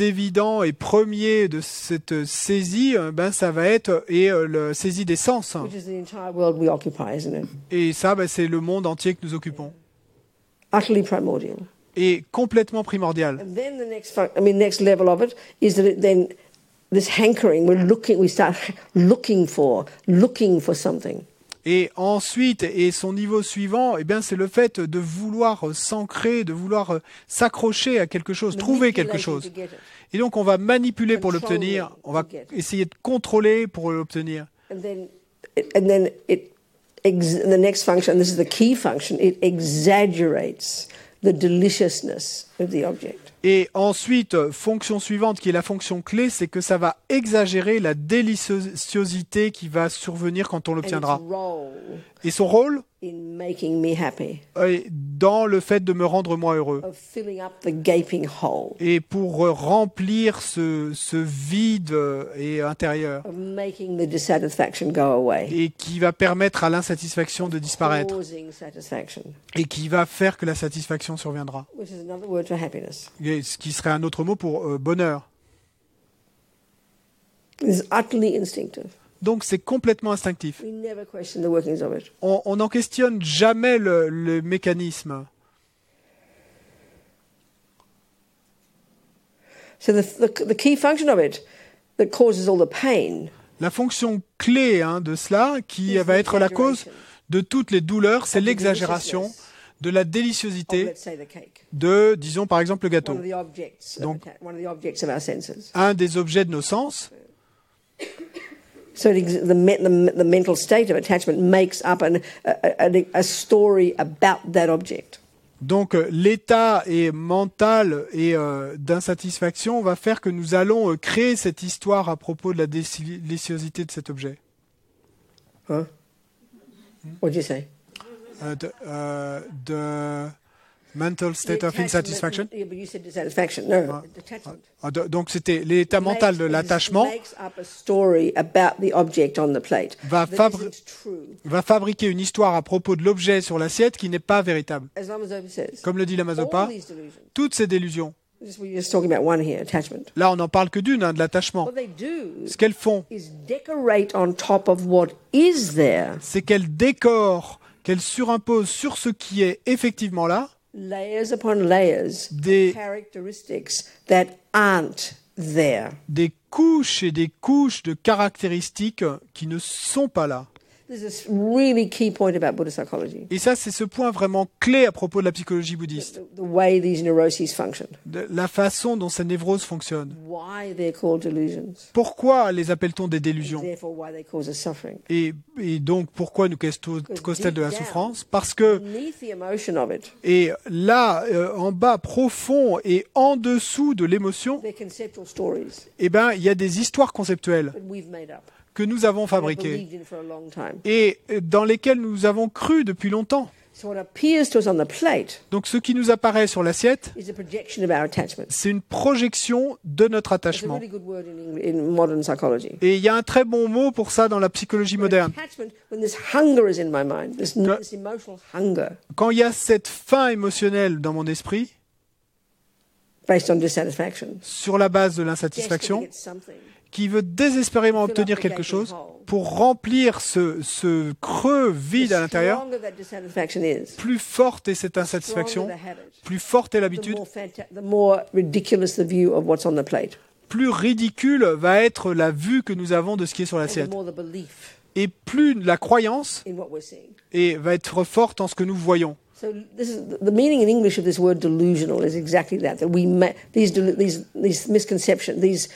S2: évident et premier de cette saisie, ben, ça va être la saisie des sens.
S1: Which is the entire world we occupy, isn't it?
S2: Et ça, ben, c'est le monde entier que nous occupons.
S1: Utterly primordial.
S2: Et complètement primordial.
S1: And then the next level of it is that then this hankering, we start looking for something.
S2: Et ensuite, et son niveau suivant, eh bien, c'est le fait de vouloir s'ancrer, de vouloir s'accrocher à quelque chose, trouver quelque
S1: Manipulating
S2: chose.
S1: to get it.
S2: Et donc, on va manipuler pour
S1: Controlling
S2: l'obtenir, on va
S1: to get it.
S2: essayer de contrôler pour l'obtenir.
S1: And then the next function, this is the key function, it exaggerates the deliciousness of the object.
S2: Et ensuite, fonction suivante, qui est la fonction clé, c'est que ça va exagérer la déliciosité qui va survenir quand on
S1: And
S2: l'obtiendra.
S1: its role
S2: Et son rôle
S1: in making me happy,
S2: est dans le fait de me rendre moi heureux.
S1: of filling up the gaping hole,
S2: Et pour remplir ce vide et intérieur,
S1: of making the dissatisfaction go away,
S2: et qui va permettre à l'insatisfaction de disparaître,
S1: causing satisfaction,
S2: et qui va faire que la satisfaction surviendra.
S1: which is another word for happiness.
S2: Et ce qui serait un autre mot pour bonheur.
S1: It's utterly instinctive.
S2: Donc c'est complètement instinctif.
S1: We never question the workings of it.
S2: On n'en questionne jamais le mécanisme.
S1: So the key function of it that causes all the pain
S2: La fonction clé de cela, qui va être la cause de toutes les douleurs, c'est l'exagération de la
S1: of,
S2: déliciosité
S1: let's say, the cake.
S2: de, disons par exemple, le
S1: One
S2: gâteau.
S1: of the objects,
S2: Donc-
S1: one of the objects of our senses.
S2: Un des objets de nos sens.
S1: So the mental state of attachment makes up a story about that object.
S2: Donc l'état mental et d'insatisfaction va faire que nous allons créer cette histoire à propos de la déliciosité de cet objet.
S1: Huh? What'd you say?
S2: De Mental state of insatisfaction.
S1: Yeah, but you said dissatisfaction. No, attachment.
S2: Donc c'était l'état mental de l'attachement
S1: Makes up a story about the object on the plate.
S2: va,
S1: That
S2: fabri-
S1: isn't true.
S2: va fabriquer une histoire à propos de l'objet sur l'assiette qui n'est pas véritable.
S1: As Lamazopa says.
S2: Comme le dit Lamazopa,
S1: All these delusions.
S2: toutes ces délusions.
S1: We're just talking about one here, attachment.
S2: Là, on n'en parle que d'une, de l'attachement.
S1: What they do
S2: Ce qu'elles font,
S1: is decorate on top of what is there,
S2: c'est qu'elles décorent, qu'elles surimposent sur ce qui est effectivement là,
S1: layers upon layers,
S2: Des-
S1: characteristics that aren't there.
S2: des couches et des couches de caractéristiques qui ne sont pas là.
S1: This is a really key point about Buddhist psychology,
S2: Et ça, c'est ce point vraiment clé à propos de la psychologie bouddhiste,
S1: the way these neuroses function,
S2: de la façon dont ces névroses fonctionnent.
S1: why they're called delusions,
S2: Pourquoi les appelle-t-on des délusions?
S1: therefore why they cause us suffering.
S2: Et donc, pourquoi nous cause-t-elle de la souffrance? Parce que,
S1: Beneath the emotion of it,
S2: et là, en bas, profond et en dessous de l'émotion,
S1: they're conceptual stories
S2: eh ben, il y a des histoires conceptuelles
S1: that we've made up,
S2: que nous avons
S1: and
S2: fabriquées
S1: believed in for a long time.
S2: et dans lesquelles nous avons cru depuis longtemps.
S1: So what appears to us on the plate
S2: Donc, ce qui nous apparaît sur l'assiette,
S1: is a projection of our attachment.
S2: c'est une projection de notre
S1: It's a
S2: attachement.
S1: really good word in modern psychology.
S2: Et il y a un très bon mot pour ça dans la psychologie moderne.
S1: Attachment, when this hunger is in my mind, this emotional hunger
S2: Quand il y a cette faim émotionnelle dans mon esprit,
S1: based on dissatisfaction,
S2: sur la base de
S1: desperate to
S2: l'insatisfaction,
S1: get something,
S2: qui veut désespérément obtenir quelque chose pour remplir ce creux vide à
S1: the
S2: l'intérieur,
S1: stronger that dissatisfaction is,
S2: plus forte est cette
S1: the
S2: insatisfaction,
S1: stronger the habit,
S2: plus forte est
S1: the
S2: l'habitude,
S1: the more ridiculous the view of what's on the plate,
S2: plus ridicule va être la vue que nous avons de ce qui est sur
S1: and the
S2: l'assiette.
S1: more the belief
S2: Et plus la croyance
S1: in what we're seeing.
S2: va être forte en ce que nous voyons.
S1: So this is the meaning in English of this word delusional is exactly that these misconceptions, these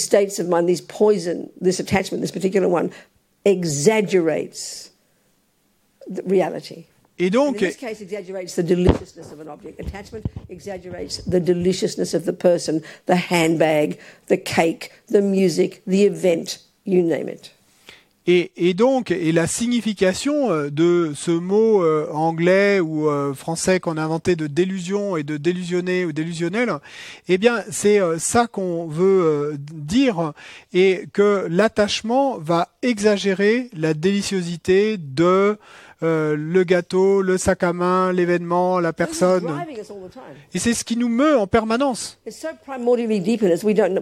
S1: states of mind, these poison, this attachment, this particular one, exaggerates the reality.
S2: Et
S1: In
S2: donc,
S1: this case, exaggerates the deliciousness of an object. Attachment exaggerates the deliciousness of the person, the handbag, the cake, the music, the event, you name it.
S2: et donc, et la signification de ce mot anglais ou français qu'on a inventé de délusion et de délusionné ou délusionnel, eh bien, c'est ça qu'on veut dire, et que l'attachement va exagérer la déliciosité de le gâteau, le sac à main, l'événement, la
S1: This is
S2: personne.
S1: driving us all the time.
S2: Et c'est ce qui nous meut en permanence.
S1: It's so primordially deep in us, we don't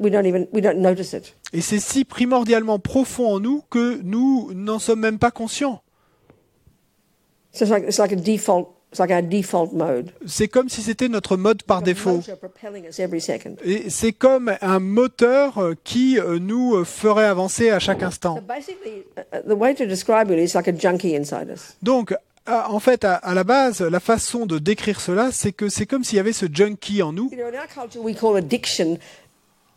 S1: notice it.
S2: Et c'est si primordialement profond en nous que nous n'en sommes même pas conscients.
S1: So it's like our default mode.
S2: C'est comme si c'était notre mode par défaut.
S1: Motor propelling us every second.
S2: Et c'est comme un moteur qui nous ferait avancer à chaque instant.
S1: So basically, the way to describe it is like a junkie inside us.
S2: Donc, en fait, à la base, la façon de décrire cela, c'est que c'est comme s'il y avait ce junkie en nous.
S1: You know, in our culture, we call addiction.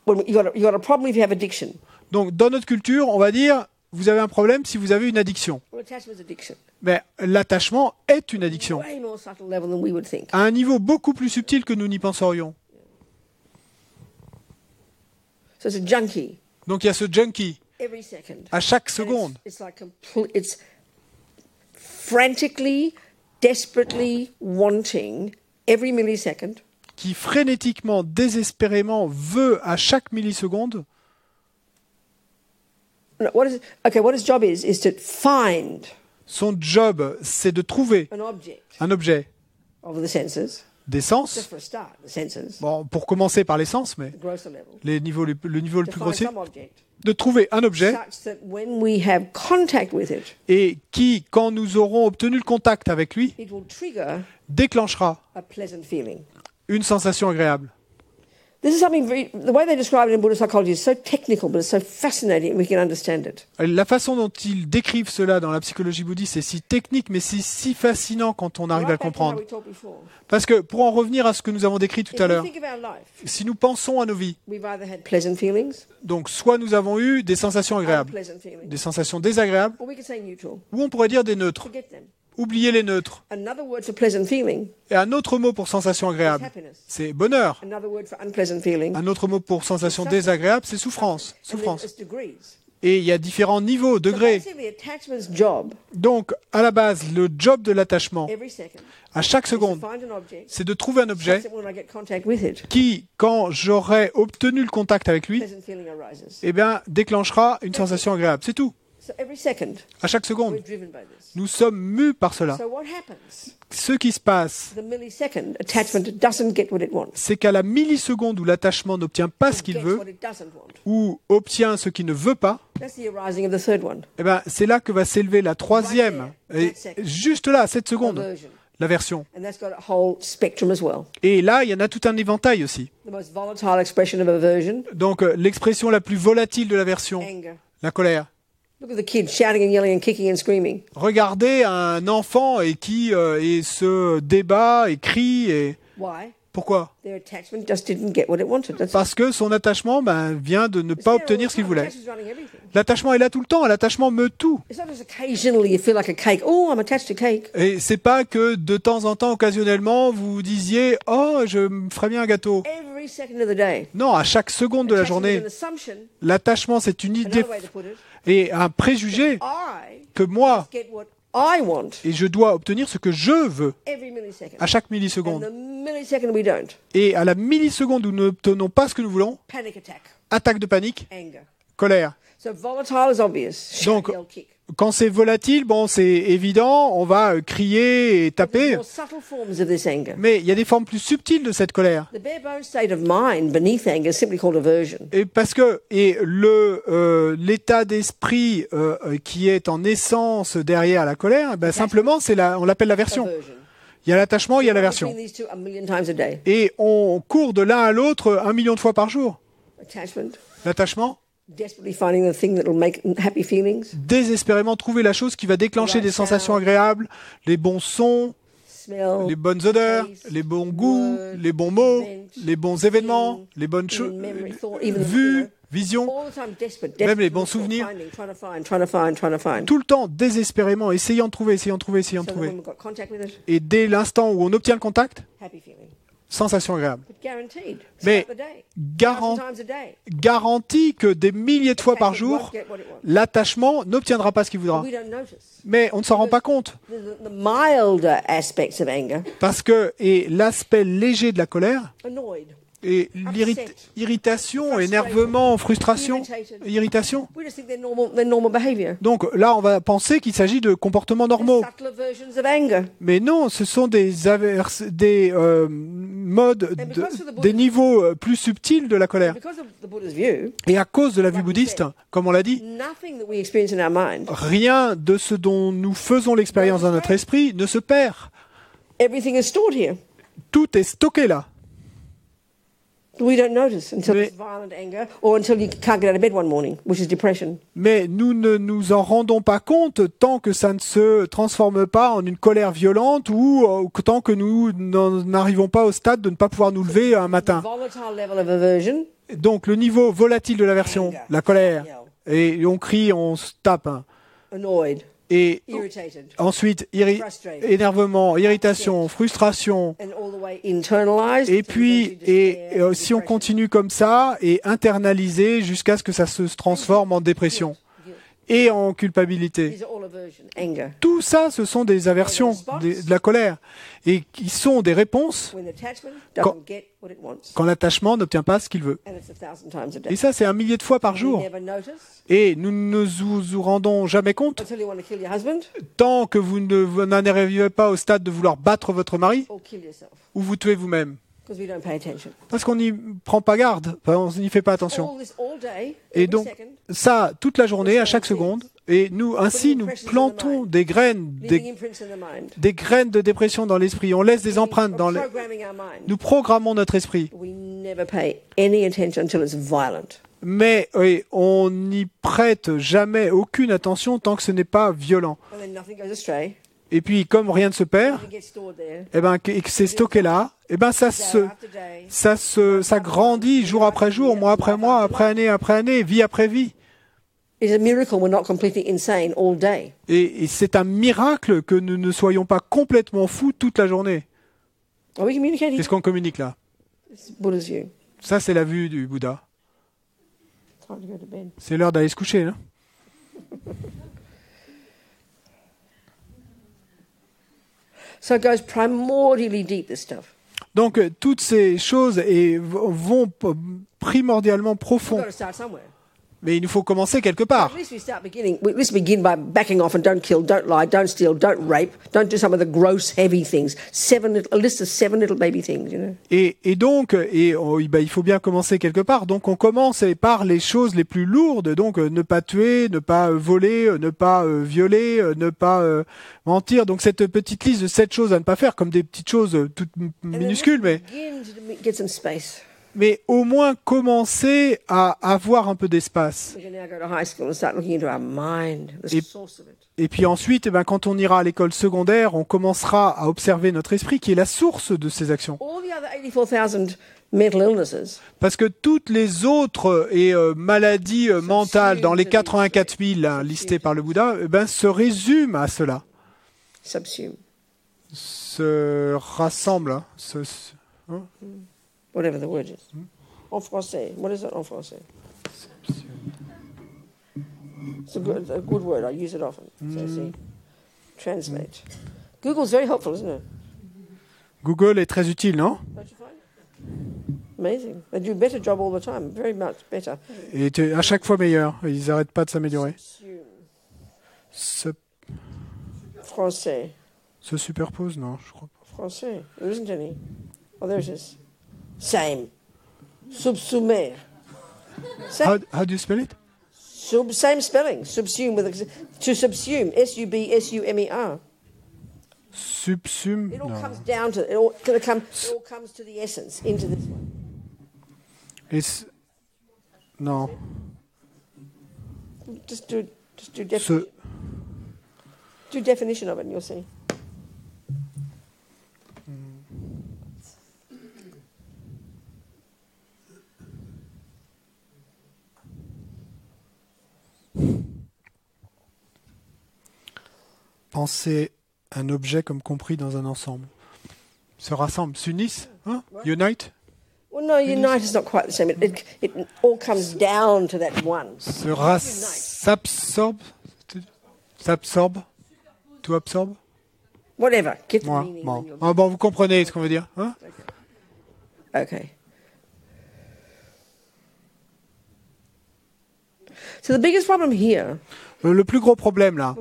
S1: When you got a problem if you have addiction.
S2: Donc, dans notre culture, on va dire, vous avez un problème si vous avez une addiction.
S1: Well, attachment is addiction.
S2: Mais l'attachement est une addiction,
S1: Way more subtle level than we would think.
S2: à un niveau beaucoup plus subtil que nous n'y penserions.
S1: So it's a junkie
S2: Donc, il y a ce junkie
S1: every second.
S2: à chaque
S1: And
S2: seconde.
S1: it's like it's frantically, desperately wanting every millisecond
S2: qui frénétiquement, désespérément veut à chaque milliseconde.
S1: what his job is to find
S2: Son job, c'est de trouver
S1: an object
S2: un objet
S1: of the senses,
S2: des
S1: just
S2: sens.
S1: for a start, the senses,
S2: Bon, pour commencer par les sens, mais
S1: the grosser level,
S2: le niveau le
S1: to
S2: plus
S1: find
S2: grossier,
S1: some object
S2: de trouver un objet
S1: such that when we have contact with it,
S2: et qui, quand nous aurons obtenu le contact avec lui,
S1: it will trigger
S2: déclenchera
S1: a pleasant feeling.
S2: une sensation agréable.
S1: This is something the way they describe it in Buddhist psychology is so technical, but it's so fascinating and we can understand it.
S2: La façon dont ils décrivent cela dans la psychologie bouddhiste, c'est si technique, mais c'est si fascinant quand on arrive à le
S1: Right back to how
S2: comprendre.
S1: we talked before.
S2: Parce que, pour en revenir à ce que nous avons décrit tout
S1: If
S2: à
S1: we
S2: l'heure,
S1: think of our life,
S2: si nous pensons à nos vies,
S1: we've either had pleasant feelings,
S2: donc soit nous avons eu des sensations agréables,
S1: unpleasant feelings,
S2: des sensations désagréables,
S1: or we could say neutral.
S2: ou on pourrait dire des neutres.
S1: Forget them.
S2: Oubliez les neutres.
S1: Another word for pleasant feeling
S2: Et un autre mot pour sensation
S1: is
S2: agréable,
S1: happiness.
S2: c'est bonheur.
S1: Another word for unpleasant feeling.
S2: Un autre mot pour sensation désagréable, c'est souffrance.
S1: And then
S2: Souffrance.
S1: it's degrees.
S2: Et il y a différents niveaux, degrés. Donc, à la base, le job de l'attachement, à chaque seconde, c'est de trouver un objet qui, quand j'aurai obtenu le contact avec lui, eh bien, déclenchera une sensation agréable. C'est tout. À chaque seconde, nous sommes mus par cela. Ce qui se passe, c'est qu'à la milliseconde où l'attachement n'obtient pas ce qu'il veut, ou obtient ce qu'il ne veut pas, eh ben, c'est là que va s'élever la troisième. Et juste là, cette seconde, l'aversion. Et là, il y en a tout un éventail aussi. Donc, l'expression la plus volatile de l'aversion, la colère. Regardez un enfant et qui se débat et crie. Et... Pourquoi? Parce que son attachement vient de ne pas obtenir ce qu'il voulait. L'attachement est là tout le temps. L'attachement meut tout. Et c'est pas que de temps en temps, occasionnellement, vous disiez « Oh, je me ferais bien un gâteau ». Non, à chaque seconde de la journée, l'attachement, c'est une idée et un préjugé que moi, et je dois obtenir ce que je veux à chaque milliseconde. Et à la milliseconde où nous n'obtenons pas ce que nous voulons, attaque de panique, colère. Donc, quand c'est volatile, bon, c'est évident, on va crier et taper. Mais il y a des formes plus subtiles de cette colère. Et parce que l'état d'esprit qui est en essence derrière la colère, simplement, on l'appelle l'aversion. Il y a l'attachement, il y a l'aversion. Et on court de l'un à l'autre 1 million de fois par jour. L'attachement. Désespérément trouver la chose qui va déclencher des sensations agréables, les bons sons, les bonnes odeurs, les bons goûts, les bons mots, les bons événements, les bonnes choses, vues, visions, même les bons souvenirs. Tout le temps, désespérément, essayant de trouver. Et dès l'instant où on obtient le contact, sensation agréable. Mais garantie que des milliers de fois par jour, l'attachement n'obtiendra pas ce qu'il voudra. Mais on ne s'en rend pas compte. Parce que l'aspect léger de la colère, et l'irritation, énervement, frustration, irritation. Donc là, on va penser qu'il s'agit de comportements normaux. Mais non, ce sont des modes, des niveaux plus subtils de la colère. Et à cause de la vue bouddhiste, comme on l'a dit, rien de ce dont nous faisons l'expérience dans notre esprit ne se perd. Tout est stocké là. Mais nous ne nous en rendons pas compte tant que ça ne se transforme pas en une colère violente ou tant que nous n'arrivons pas au stade de ne pas pouvoir nous lever un matin. Donc le niveau volatile de l'aversion, la colère, et on crie, on se tape. Et ensuite, énervement, irritation, frustration. Et puis, si on continue comme ça, et internaliser jusqu'à ce que ça se transforme en dépression et en culpabilité. Tout ça, ce sont des aversions, de la colère, et qui sont des réponses quand l'attachement n'obtient pas ce qu'il veut. Et ça, c'est 1 millier de fois par jour. Et nous ne nous rendons jamais compte, tant que vous n'en arrivez pas au stade de vouloir battre votre mari, ou vous tuez vous-même. Parce qu'on n'y prend pas garde, on n'y fait pas attention. Et donc, ça, toute la journée, à chaque seconde, et ainsi, nous plantons des graines de dépression dans l'esprit. On laisse des empreintes nous programmons notre esprit. Mais on n'y prête jamais aucune attention tant que ce n'est pas violent. Et puis, comme rien ne se perd, et que c'est stocké là, ça grandit jour après jour, mois après mois, après année, vie après vie. Et c'est un miracle que nous ne soyons pas complètement fous toute la journée. Qu'est-ce qu'on communique là? Ça, c'est la vue du Bouddha.
S1: Time to go to bed.
S2: C'est l'heure d'aller se coucher, là.
S1: So it goes primordially deep, this stuff.
S2: Donc, toutes ces choses vont primordialement
S1: We've
S2: profond.
S1: got to start somewhere.
S2: Mais il nous faut commencer quelque part.
S1: At least begin by backing off and don't kill, don't lie, don't steal, don't rape, don't do some of the gross, heavy things. A list of 7 little baby things, you know.
S2: Et donc, il faut bien commencer quelque part. Donc, on commence par les choses les plus lourdes. Donc, ne pas tuer, ne pas voler, ne pas violer, ne pas mentir. Donc, cette petite liste de 7 choses à ne pas faire, comme des petites choses toutes minuscules,
S1: Get some space.
S2: mais au moins commencer à avoir un peu d'espace.
S1: We can now go to high school and start looking into our mind, the source of it.
S2: Et puis ensuite, quand on ira à l'école secondaire, on commencera à observer notre esprit, qui est la source de ces actions.
S1: All the other 84,000 mental illnesses.
S2: Parce que toutes les autres maladies mentales, dans les 84 000 listées par le Bouddha, se résument à cela.
S1: Subsume.
S2: Se rassemblent.
S1: Whatever the word is. En français. What is it en français? It's a good word. I use it often. So see. Translate. Google's very helpful, isn't it?
S2: Google est très utile, non?
S1: Don't you find? Amazing. They do a better job all the time. Very much better.
S2: Et à chaque fois meilleur. Ils n'arrêtent pas de s'améliorer.
S1: Français.
S2: Se superpose, non, je crois pas.
S1: Français. There isn't any. Oh, there it is. Same. Subsumer.
S2: How do you spell it?
S1: Same spelling. Subsume to subsume. S-U-B-S-U-M-E-R.
S2: Subsume.
S1: It all
S2: Non.
S1: comes down to it all comes to the essence into this one.
S2: Non.
S1: Just do definition. Do definition of it and you'll see.
S2: Penser un objet comme compris dans un ensemble. Se rassemble, s'unissent, hein? Unite.
S1: Well, no, unite is not quite the same. It all comes down to that one.
S2: S'absorbe. S'absorbe. To absorbe.
S1: Whatever. Get the
S2: Moi,
S1: meaning.
S2: bon.
S1: when you're-
S2: Ah, bon, vous comprenez ce qu'on veut dire, hein?
S1: Okay. So the biggest problem here,
S2: Le plus gros problème là,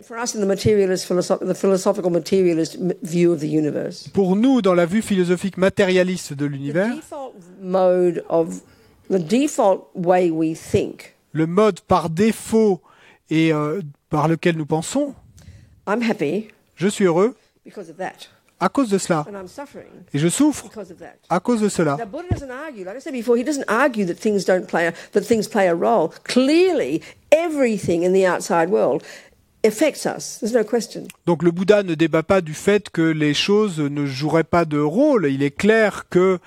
S1: for us in the materialist, the philosophical materialist view of the universe,
S2: pour nous dans la vue philosophique matérialiste de l'univers,
S1: the default way we think.
S2: le mode par défaut et par lequel nous pensons,
S1: I'm happy
S2: je suis heureux
S1: because of that,
S2: à cause de cela.
S1: and I'm suffering
S2: Et je souffre
S1: because of that.
S2: à cause de cela.
S1: Now, Buddha doesn't argue, like I said before, he doesn't argue that things play a role. Clearly, everything in the outside world affects us. There's no question.
S2: Donc le Bouddha ne débat pas du fait que les choses ne joueraient pas de rôle. Il est clair que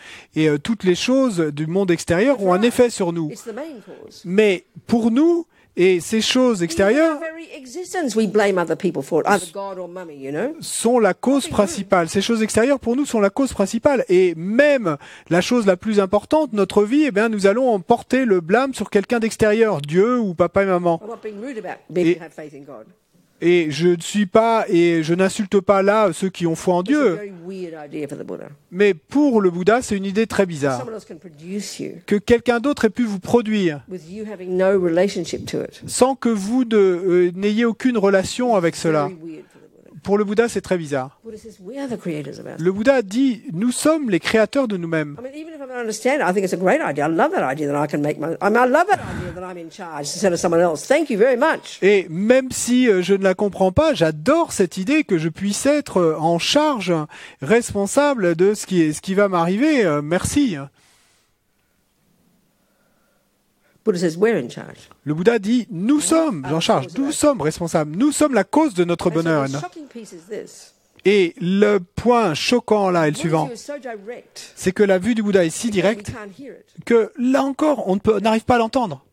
S2: toutes les choses du monde extérieur ont un effet sur nous.
S1: It's the main cause.
S2: Mais pour nous, et ces choses extérieures
S1: Our very existence, we blame other people for it, either God or mummy, you know.
S2: sont la cause principale. Ces choses extérieures, pour nous, sont la cause principale. Et même la chose la plus importante, notre vie, nous allons en porter le blâme sur quelqu'un d'extérieur, Dieu ou papa et maman.
S1: I'm not being rude about people who have faith in God.
S2: Et je ne suis pas, et je n'insulte pas là ceux qui ont foi en
S1: It's a
S2: Dieu.
S1: very weird idea for the Buddha.
S2: Mais pour le Bouddha, c'est une idée très bizarre.
S1: Someone else can produce you
S2: Que quelqu'un d'autre ait pu vous produire
S1: with you having no relationship to it.
S2: sans que vous n'ayez aucune relation avec cela.
S1: Very weird for the Buddha.
S2: Pour le Bouddha, c'est très bizarre.
S1: Buddha says we are the creators of ourselves.
S2: Le Bouddha dit, nous sommes les créateurs de nous-mêmes.
S1: I mean, even if I don't understand it, I think it's a great idea. I love that idea that I can make I love that idea that I'm in charge instead of someone else. Thank you very much.
S2: Et même si je ne la comprends pas, j'adore cette idée que je puisse être en charge, responsable de ce qui va m'arriver. Merci.
S1: Buddha says we're in charge.
S2: Le Bouddha dit, nous sommes en charge, nous sommes responsables, nous sommes la cause de notre
S1: And so
S2: bonheur.
S1: the shocking piece is this.
S2: Et le point choquant là est le suivant,
S1: Buddha's view is so direct
S2: c'est que la vue du Bouddha est si
S1: we
S2: directe
S1: can't hear it.
S2: que là encore, on n'arrive pas à l'entendre.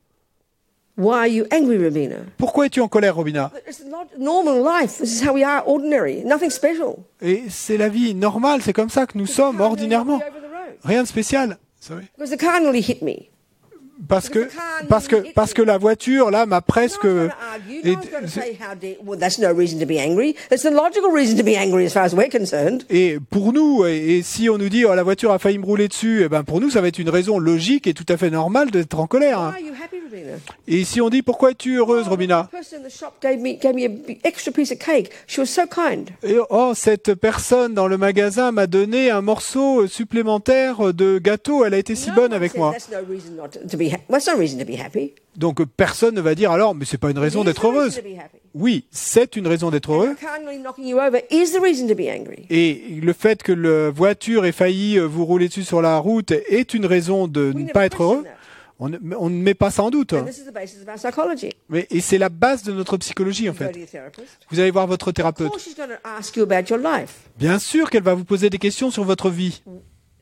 S1: Why are you angry, Rabina?
S2: Pourquoi es-tu en colère, Robina?
S1: It's not normal life. This is how we are, ordinary. Nothing special.
S2: Et c'est la vie normale, c'est comme ça que nous sommes ordinairement.
S1: Over the road.
S2: Rien de spécial. Sorry.
S1: Because the car nearly hit me.
S2: Parce que la voiture, là, m'a presque...
S1: No one's going to argue. No one's going to say well, that's no reason to be angry. It's the logical reason to be angry as far as we're concerned.
S2: Et pour nous, et si on nous dit oh, la voiture a failli me rouler dessus, eh ben pour nous ça va être une raison logique et tout à fait normale d'être en colère.
S1: Why
S2: Hein.
S1: are you happy, Robina?
S2: Et si on dit pourquoi es-tu heureuse, Robina?
S1: The person in the shop gave me an extra piece of cake. She was so kind.
S2: Et oh, cette personne dans le magasin m'a donné un morceau supplémentaire de gâteau. Elle a été si
S1: No
S2: bonne
S1: one
S2: avec
S1: says
S2: moi.
S1: that's no reason not to be happy. Well, that's no reason to be happy.
S2: Donc personne ne va dire alors, mais c'est pas une raison
S1: It is
S2: d'être
S1: the reason
S2: heureuse.
S1: to be happy.
S2: Oui, c'est une raison d'être heureux.
S1: And kindly knocking you over is the reason to be angry.
S2: Et le fait que la voiture ait failli vous rouler dessus sur la route est une raison de
S1: We
S2: ne
S1: never
S2: pas être
S1: question
S2: heureux.
S1: that.
S2: On ne met pas ça en doute.
S1: And this is the basis of our psychology.
S2: Et c'est la base de notre psychologie en
S1: You go
S2: fait.
S1: to your therapist.
S2: Vous allez voir votre
S1: Of
S2: thérapeute.
S1: course, she's going to ask you about your life.
S2: Bien sûr qu'elle va vous poser des questions sur votre vie,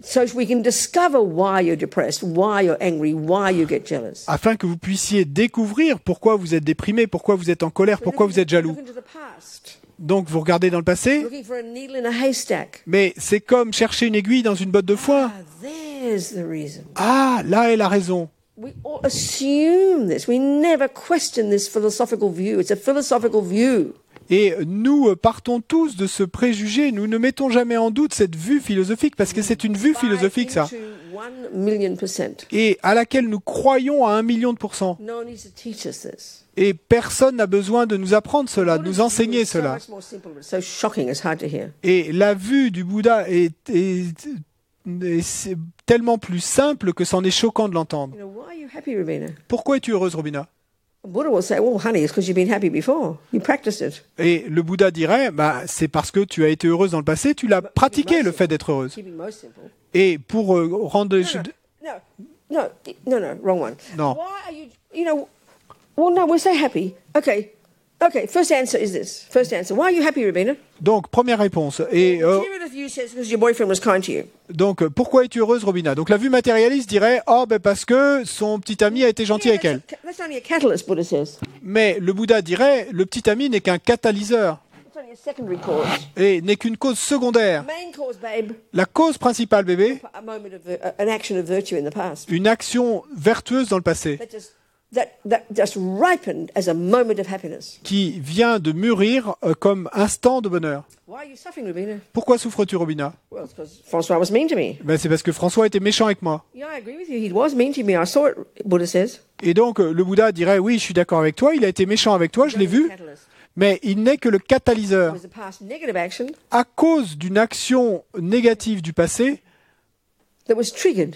S1: So we can discover why you're depressed, why you're angry, why you get jealous.
S2: afin que vous puissiez découvrir pourquoi vous êtes déprimé, pourquoi vous êtes en colère, pourquoi vous êtes jaloux.
S1: Look into the past,
S2: Donc vous regardez dans le passé,
S1: looking for a needle in a haystack.
S2: mais c'est comme chercher une aiguille dans une botte de foin.
S1: Ah, there's the reason.
S2: Ah, là est la raison.
S1: We all assume this. We never question this philosophical view. It's a philosophical view.
S2: Et nous partons tous de ce préjugé, nous ne mettons jamais en doute cette vue philosophique, parce que c'est une vue philosophique ça,
S1: Buy into 1,000,000%.
S2: et à laquelle nous croyons à 1 million %.
S1: No one needs to teach us this.
S2: Et personne n'a besoin de nous apprendre cela, de nous enseigner
S1: It's so
S2: cela.
S1: much more simple, but so shocking, it's hard to hear.
S2: Et la vue du Bouddha est c'est tellement plus simple que c'en est choquant de l'entendre.
S1: You know, why are you happy, Robina?
S2: Pourquoi es-tu heureuse, Robina?
S1: Buddha will say, well, honey, it's because you've been happy before. You practiced it.
S2: Et le Bouddha dirait, bah, c'est parce que tu as été heureuse dans le passé, tu l'as pratiqué le fait d'être heureuse.
S1: Keeping most simple.
S2: Et pour rendre les choses...
S1: No, wrong one.
S2: No.
S1: Why are you know, well, no, we'll say happy. Okay, first answer is this. First answer. Why are you happy, Robina?
S2: Donc, première réponse. Et
S1: Materialist view says because your boyfriend was kind to you.
S2: donc, pourquoi es-tu heureuse, Robina? Donc, la vue matérialiste dirait, oh, ben parce que son petit ami a été gentil avec elle.
S1: That's only a catalyst, Buddha says.
S2: Mais le Bouddha dirait, le petit ami n'est qu'un catalyseur
S1: It's only a secondary cause.
S2: et n'est qu'une cause secondaire.
S1: Main cause, babe.
S2: La cause principale, bébé,
S1: A moment of an action of virtue in the past.
S2: une action vertueuse dans le passé,
S1: That just ripened as a moment of happiness.
S2: qui vient de mûrir comme instant de bonheur.
S1: Why are you suffering, Robina?
S2: Pourquoi souffres-tu, Robina?
S1: Well, it's because Francois was mean to me.
S2: Ben, c'est parce que François était méchant avec moi.
S1: Yeah, I agree with you. He was mean to me. I saw it, Buddha says.
S2: Et donc, le Bouddha dirait, oui, je suis d'accord avec toi, il a été méchant avec toi, je l'ai vu,
S1: Catalyst.
S2: mais il n'est que le
S1: It
S2: catalyseur.
S1: was the past negative action
S2: À cause d'une action négative du passé,
S1: that was triggered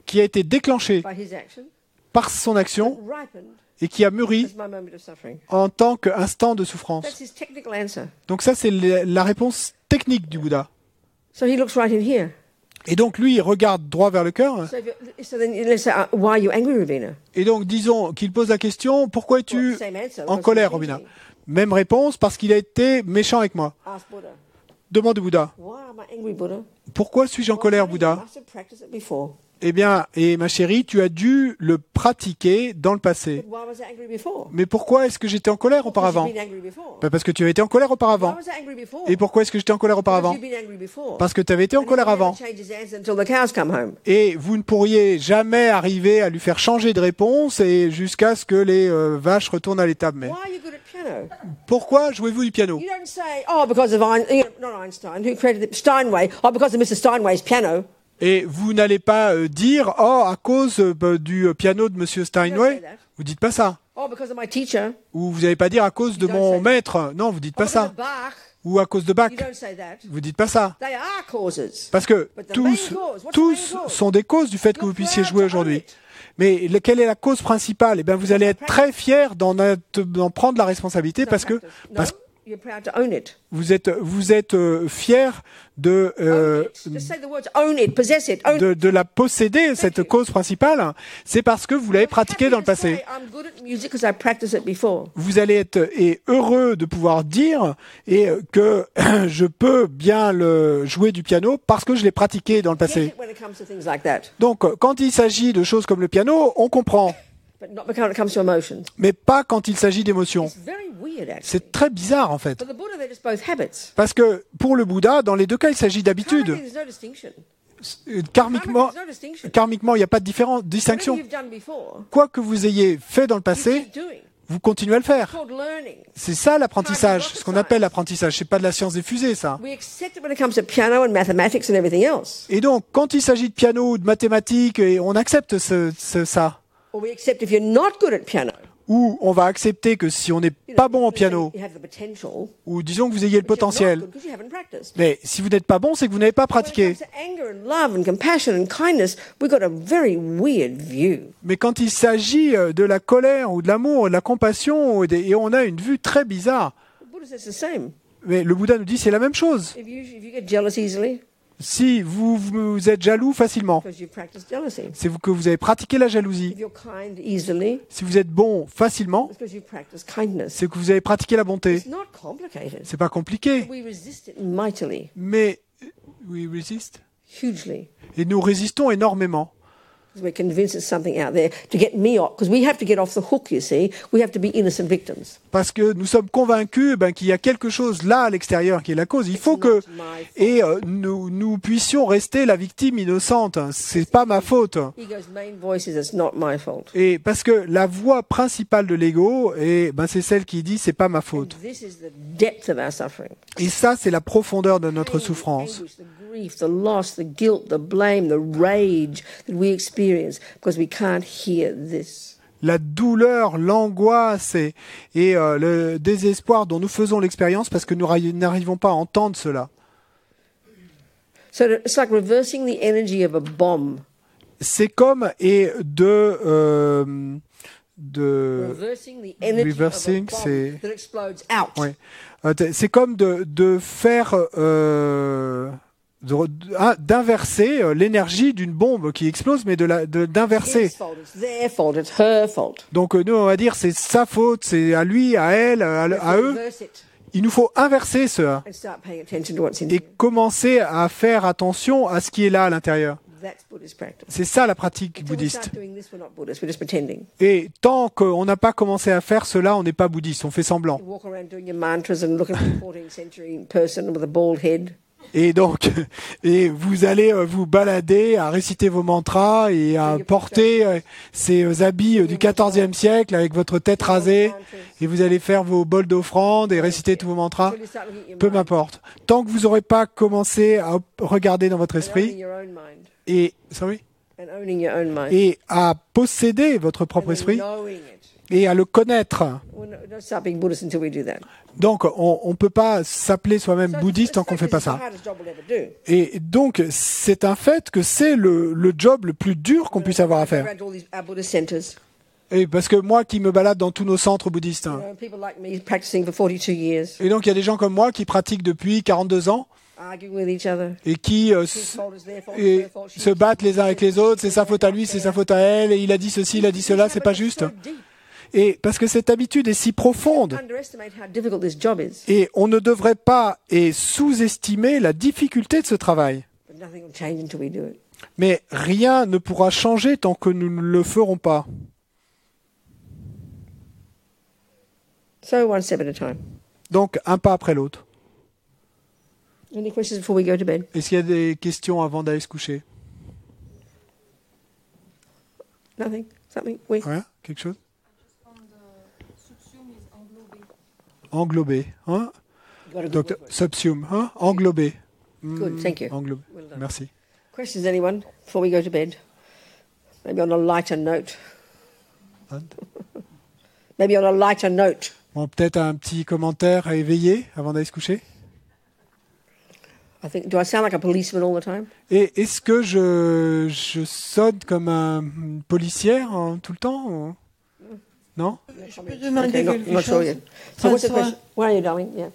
S2: qui a été déclenchée
S1: by his action,
S2: par son action
S1: ripened
S2: et qui a mûri
S1: as my moment of suffering.
S2: en tant qu'instant de souffrance.
S1: That's his technical answer.
S2: Donc ça, c'est la réponse technique du Bouddha.
S1: So he looks right in here.
S2: Et donc, lui, il regarde droit vers le cœur.
S1: So then let's say, why are you angry, Robina?
S2: Et donc, disons qu'il pose la question, pourquoi es-tu
S1: Well, same answer,
S2: en
S1: because
S2: colère,
S1: he's
S2: Robina?
S1: mean to
S2: Même réponse, parce qu'il a été méchant avec moi.
S1: me. Ask Buddha.
S2: Demande au Bouddha,
S1: Why am I angry, Buddha?
S2: pourquoi suis-je en colère,
S1: Honey, you
S2: Bouddha?
S1: must have practiced it before.
S2: Eh bien, et ma chérie, tu as dû le pratiquer dans le passé.
S1: But why was I angry before?
S2: Mais pourquoi est-ce que j'étais en colère
S1: Because
S2: auparavant?
S1: you've been angry before.
S2: Ben, parce que tu avais été en colère
S1: Why
S2: auparavant.
S1: was I angry before?
S2: Et pourquoi est-ce que j'étais en colère
S1: Because
S2: auparavant?
S1: you've been angry before.
S2: Parce que tu avais été en
S1: And he
S2: colère
S1: can never
S2: avant.
S1: change his answer until the cows come home.
S2: Et vous ne pourriez jamais arriver à lui faire changer de réponse et jusqu'à ce que les vaches retournent à l'étable. Mais
S1: Why are you good at piano?
S2: pourquoi jouez-vous du piano?
S1: You don't say, oh, because of not Einstein, who created it, Steinway, oh, because of Mr. Steinway's piano.
S2: Et vous n'allez pas dire, oh, à cause du piano de Monsieur Steinway. Vous dites pas ça.
S1: Oh, because of my teacher.
S2: Ou vous n'allez pas dire à cause de
S1: You don't
S2: mon
S1: say that.
S2: maître. Non, vous dites
S1: Oh,
S2: pas
S1: because
S2: ça.
S1: of Bach.
S2: Ou à cause de Bach.
S1: You don't say that.
S2: Vous dites pas ça.
S1: They are causes.
S2: Parce que
S1: But the
S2: tous,
S1: main cause, what's the
S2: tous
S1: main cause?
S2: sont des causes du fait que
S1: You're
S2: vous puissiez
S1: proud
S2: jouer
S1: to
S2: aujourd'hui.
S1: own it.
S2: Mais quelle est la cause principale? Eh bien, vous allez être très fier d'en prendre la responsabilité
S1: It's not
S2: parce que
S1: practice. No, you're proud to own it.
S2: vous êtes fier de,
S1: Own it. Just say the words, own it, possess it, own it.
S2: de la posséder, cette
S1: you.
S2: cause principale. C'est parce que vous l'avez pratiquée dans le
S1: Happy to
S2: passé.
S1: say, I'm good at music because I practiced it before.
S2: Vous allez être heureux de pouvoir dire que je peux bien le jouer du piano parce que je l'ai pratiqué dans le
S1: Get
S2: passé.
S1: it when it comes to things like that,
S2: Donc, quand il s'agit de choses comme le piano, on comprend,
S1: but not when it comes to emotions.
S2: mais pas quand il s'agit d'émotions.
S1: It's very weird, actually.
S2: C'est très bizarre en fait.
S1: For the Buddha, they're just both habits.
S2: Parce que pour le Bouddha, dans les deux cas, il s'agit
S1: Currently,
S2: d'habitude.
S1: there's no distinction.
S2: karmiquement,
S1: There's no distinction.
S2: karmiquement, il n'y a pas de
S1: Whatever
S2: distinction.
S1: you've done before,
S2: Quoi que vous ayez fait dans le
S1: you
S2: passé,
S1: keep doing.
S2: vous continuez à le faire.
S1: It's called learning.
S2: C'est ça l'apprentissage, ce qu'on appelle l'apprentissage. C'est pas de la science des fusées, ça.
S1: We accept it when it comes to piano and mathematics and everything else.
S2: Et donc, quand il s'agit de piano ou de mathématiques, et on accepte ça.
S1: Or we accept if you're not good at piano.
S2: Ou on va accepter que si on n'est pas bon au piano,
S1: You have the potential,
S2: ou disons que vous ayez le
S1: but you're not
S2: potentiel,
S1: good because you haven't practiced.
S2: mais si vous n'êtes pas bon, c'est que vous n'avez pas
S1: When it
S2: pratiqué.
S1: comes to anger and love and compassion and kindness, we've got a very weird view.
S2: Mais quand il s'agit de la colère ou de l'amour, de la compassion, et on a une vue très bizarre.
S1: The Buddha says the same.
S2: Mais le Bouddha nous dit c'est la même chose.
S1: If you get jealous easily,
S2: Si vous êtes jaloux facilement,
S1: because you've practiced jealousy.
S2: c'est que vous avez pratiqué la jalousie.
S1: If you're kind easily,
S2: Si vous êtes bon facilement,
S1: it's because you've practiced kindness.
S2: c'est que vous avez pratiqué la bonté.
S1: It's not complicated.
S2: C'est pas compliqué.
S1: We resist it mightily,
S2: Mais we resist.
S1: hugely.
S2: Et nous résistons énormément.
S1: Because we're convinced there's something out there to get me off. Because we have to get off the hook, you see. We have to be innocent victims.
S2: Parce que nous sommes convaincus qu'il y a quelque chose là à l'extérieur qui est la cause. Il faut que nous puissions rester la victime innocente. C'est pas ma faute.
S1: Ego's main voice is it's not my fault.
S2: Et parce que la voix principale de l'ego, c'est celle qui dit c'est pas ma faute.
S1: This is the depth of our suffering.
S2: Et ça, c'est la profondeur de notre
S1: Pain,
S2: souffrance.
S1: anguish, the grief, the loss, the guilt, the blame, the rage that we experience because we can't hear this.
S2: La douleur, l'angoisse et le désespoir dont nous faisons l'expérience parce que nous n'arrivons pas à entendre cela.
S1: So it's like reversing the energy of a bomb.
S2: C'est comme
S1: Reversing the energy
S2: reversing,
S1: of a bomb
S2: c'est-
S1: that explodes out.
S2: ouais. C'est comme de faire d'inverser l'énergie d'une bombe qui explose, mais d'inverser.
S1: It's his fault, it's their fault, it's her fault.
S2: Donc nous, on va dire c'est sa faute, c'est à lui, à elle, à eux.
S1: Reverse it
S2: Il nous faut inverser cela
S1: and start paying attention to what's in
S2: et
S1: here.
S2: commencer à faire attention à ce qui est là à l'intérieur.
S1: That's Buddhist practice.
S2: C'est ça la pratique
S1: Until we
S2: bouddhiste.
S1: start doing this, we're not Buddhist, we're just pretending.
S2: Et tant qu'on n'a pas commencé à faire cela, on n'est pas bouddhiste, on fait semblant.
S1: You walk around doing your mantras and look at a 14th century person with a bald head.
S2: Et donc, et vous allez vous balader à réciter vos mantras et à porter ces habits du XIVe siècle avec votre tête rasée. Et vous allez faire vos bols d'offrande et réciter tous vos mantras.
S1: Until you start looking at your
S2: Peu
S1: mind
S2: m'importe. Tant que vous n'aurez pas commencé à regarder dans votre
S1: and owning
S2: esprit
S1: your own mind.
S2: et et à posséder votre propre
S1: And then
S2: esprit
S1: knowing it.
S2: et à le connaître.
S1: We're not- don't start being Buddhist until we do that.
S2: Donc, on ne peut pas s'appeler soi-même
S1: So
S2: bouddhiste tant
S1: it's
S2: qu'on ne fait pas
S1: the
S2: ça.
S1: hardest job we'll ever do.
S2: Et donc, c'est un fait que c'est le job le plus dur qu'on puisse avoir à
S1: I go
S2: faire.
S1: around to all these our Buddhist centers.
S2: Et parce que moi qui me balade dans tous nos centres bouddhistes,
S1: You know, people like me practicing for 42 years,
S2: et donc il y a des gens comme moi qui pratiquent depuis 42 ans
S1: arguing with each other.
S2: et qui
S1: His fault is their fault, it's
S2: et
S1: their fault.
S2: se battent les uns avec les autres, c'est sa faute à lui, c'est sa faute à elle, et il a dit ceci, il a dit cela, c'est pas juste. Et parce que cette habitude est si profonde,
S1: Underestimate how difficult this job is,
S2: et on ne devrait pas sous-estimer la difficulté de ce travail.
S1: but nothing will change until we do it.
S2: Mais rien ne pourra changer tant que nous ne le ferons pas.
S1: So one step at a time.
S2: Donc, un pas après l'autre.
S1: Any questions before we go to bed?
S2: Est-ce qu'il y a des questions avant d'aller se coucher?
S1: Nothing? Something? Oui.
S2: Rien? Quelque chose? Englobé. Hein?
S1: Got a good
S2: Docteur,
S1: word for it.
S2: subsume. Hein? Englobé.
S1: Good, thank you.
S2: Englobé.
S1: Well done.
S2: Merci.
S1: Questions, anyone, before we go to bed? Maybe on a lighter note. Maybe on a lighter note.
S2: Bon, peut-être un petit commentaire à éveiller avant d'aller se coucher.
S1: I think. Do I sound like a policeman all the time?
S2: Et est-ce que je sonne comme une policière tout le temps ou... Non?
S4: Je peux demander
S1: Okay, not
S4: quelque
S1: sure
S4: chose.
S1: yet. So what's the
S4: François,
S1: question? Where are you, darling? Yeah.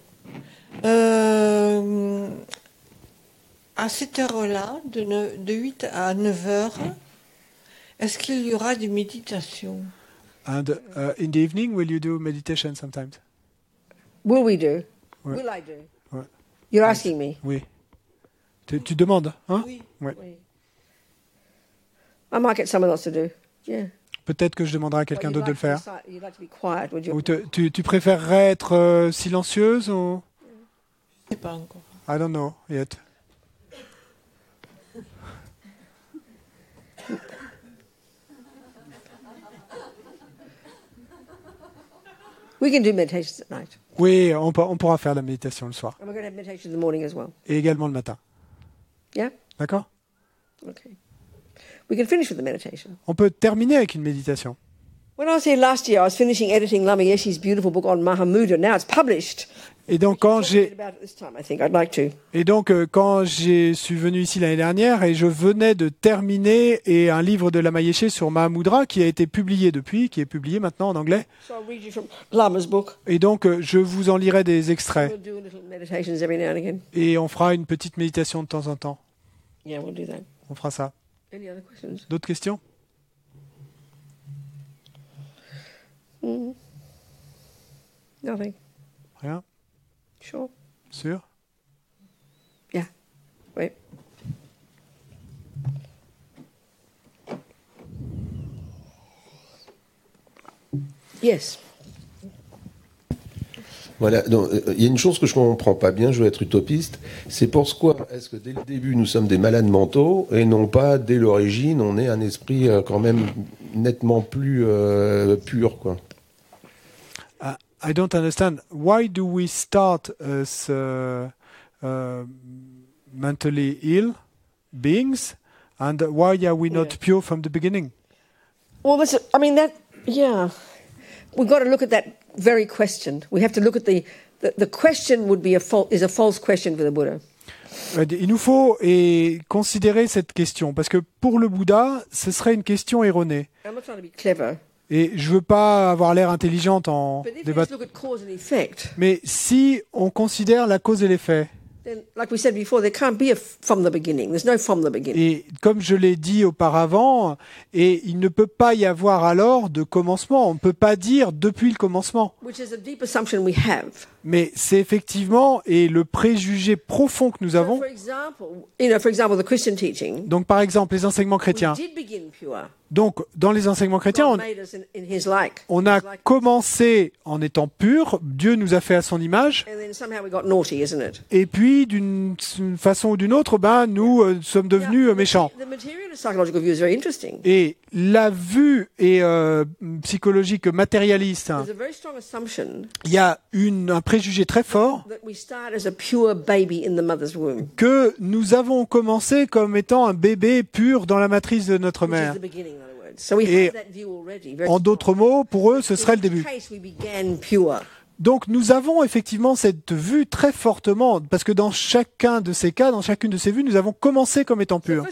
S4: À cette heure-là, de 8 à 9 heures, est-ce qu'il y aura des méditations?
S2: And in the evening, will you do meditation sometimes?
S1: Will we do?
S2: Ouais.
S1: Will I do?
S2: Ouais.
S1: You're asking me.
S2: Oui. Tu demandes, hein?
S4: Oui.
S2: Ouais.
S1: Oui. I might get someone else to do. Yeah.
S2: Peut-être que je demanderai à quelqu'un
S1: Well,
S2: d'autre de le faire.
S1: You'd like to be quiet, would you?
S2: Ou tu préférerais être silencieuse ou...
S4: Je ne sais pas encore.
S2: I don't know yet.
S1: We can do meditations at night.
S2: Oui, on pourra faire la méditation le soir.
S1: And we're going to have meditation in the morning as well.
S2: Et également le matin.
S1: Yeah?
S2: D'accord?
S1: Okay. We can finish with the meditation.
S2: On peut terminer avec une méditation.
S1: When I was here last year, I was finishing editing Lama Yeshe's beautiful book on Mahamudra. Now it's published.
S2: Et donc quand quand je suis venu ici l'année dernière et je venais de terminer un livre de Lama Yeshe sur Mahamudra qui a été publié depuis, qui est publié maintenant en anglais. Et donc je vous en lirai des extraits. Et on fera une petite méditation de temps en temps. On fera ça. D'autres questions?
S1: Nothing.
S2: Rien?
S1: Sure.
S2: Sûr?
S1: Yeah. Oui. Yes.
S5: Voilà, donc il y a une chose que je ne comprends pas bien, je veux être utopiste, c'est pourquoi est-ce que dès le début nous sommes des malades mentaux et non pas dès l'origine on est un esprit quand même nettement plus pur, quoi.
S2: I don't understand. Why do we start as mentally ill beings, and why are we not pure from the beginning?
S1: Well, we've got to look at that very question. We have to look at the question is a false question for the Buddha.
S2: Il nous faut considérer cette question parce que pour le Bouddha, ce serait une question erronée.
S1: I'm not trying to be clever.
S2: Et je veux pas avoir l'air intelligente en débat. Mais si on considère la cause et l'effet, et comme je l'ai dit auparavant, il ne peut pas y avoir alors de commencement. On ne peut pas dire depuis le commencement. Mais c'est effectivement le préjugé profond que nous avons. Donc par exemple, les enseignements chrétiens. Donc, dans les enseignements chrétiens, on a commencé en étant pur, Dieu nous a fait à son image, et puis d'une façon ou d'une autre, nous sommes devenus méchants. Et la vue psychologique matérialiste, il y a un préjugé très fort que nous avons commencé comme étant un bébé pur dans la matrice de notre mère. Et en d'autres mots, pour eux, ce serait le début. Donc nous avons effectivement cette vue très fortement, parce que dans chacun de ces cas, dans chacune de ces vues, nous avons commencé comme étant purs.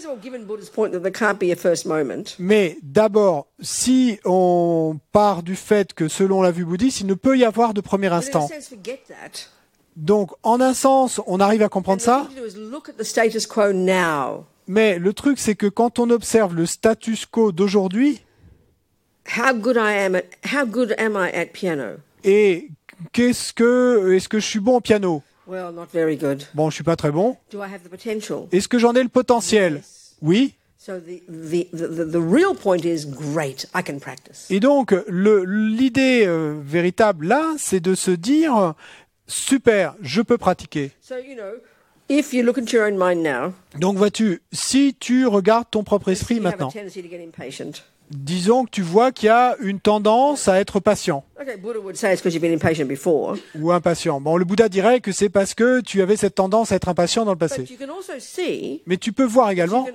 S2: Mais d'abord, si on part du fait que selon la vue bouddhiste, il ne peut y avoir de premier instant. Donc en un sens, on arrive à comprendre ça. Mais le truc, c'est que quand on observe le status quo d'aujourd'hui, et est-ce que je suis bon au piano? Bon, je suis pas très bon. Est-ce que j'en ai le potentiel? Oui. Et donc, l'idée véritable là, c'est de se dire, super, je peux pratiquer.
S1: If you look into your own mind now,
S2: donc vois-tu, si tu regardes ton propre esprit maintenant, disons que tu vois qu'il y a une tendance à être patient. Ou impatient. Bon, le Bouddha dirait que c'est parce que tu avais cette tendance à être impatient dans le passé. Mais tu peux voir également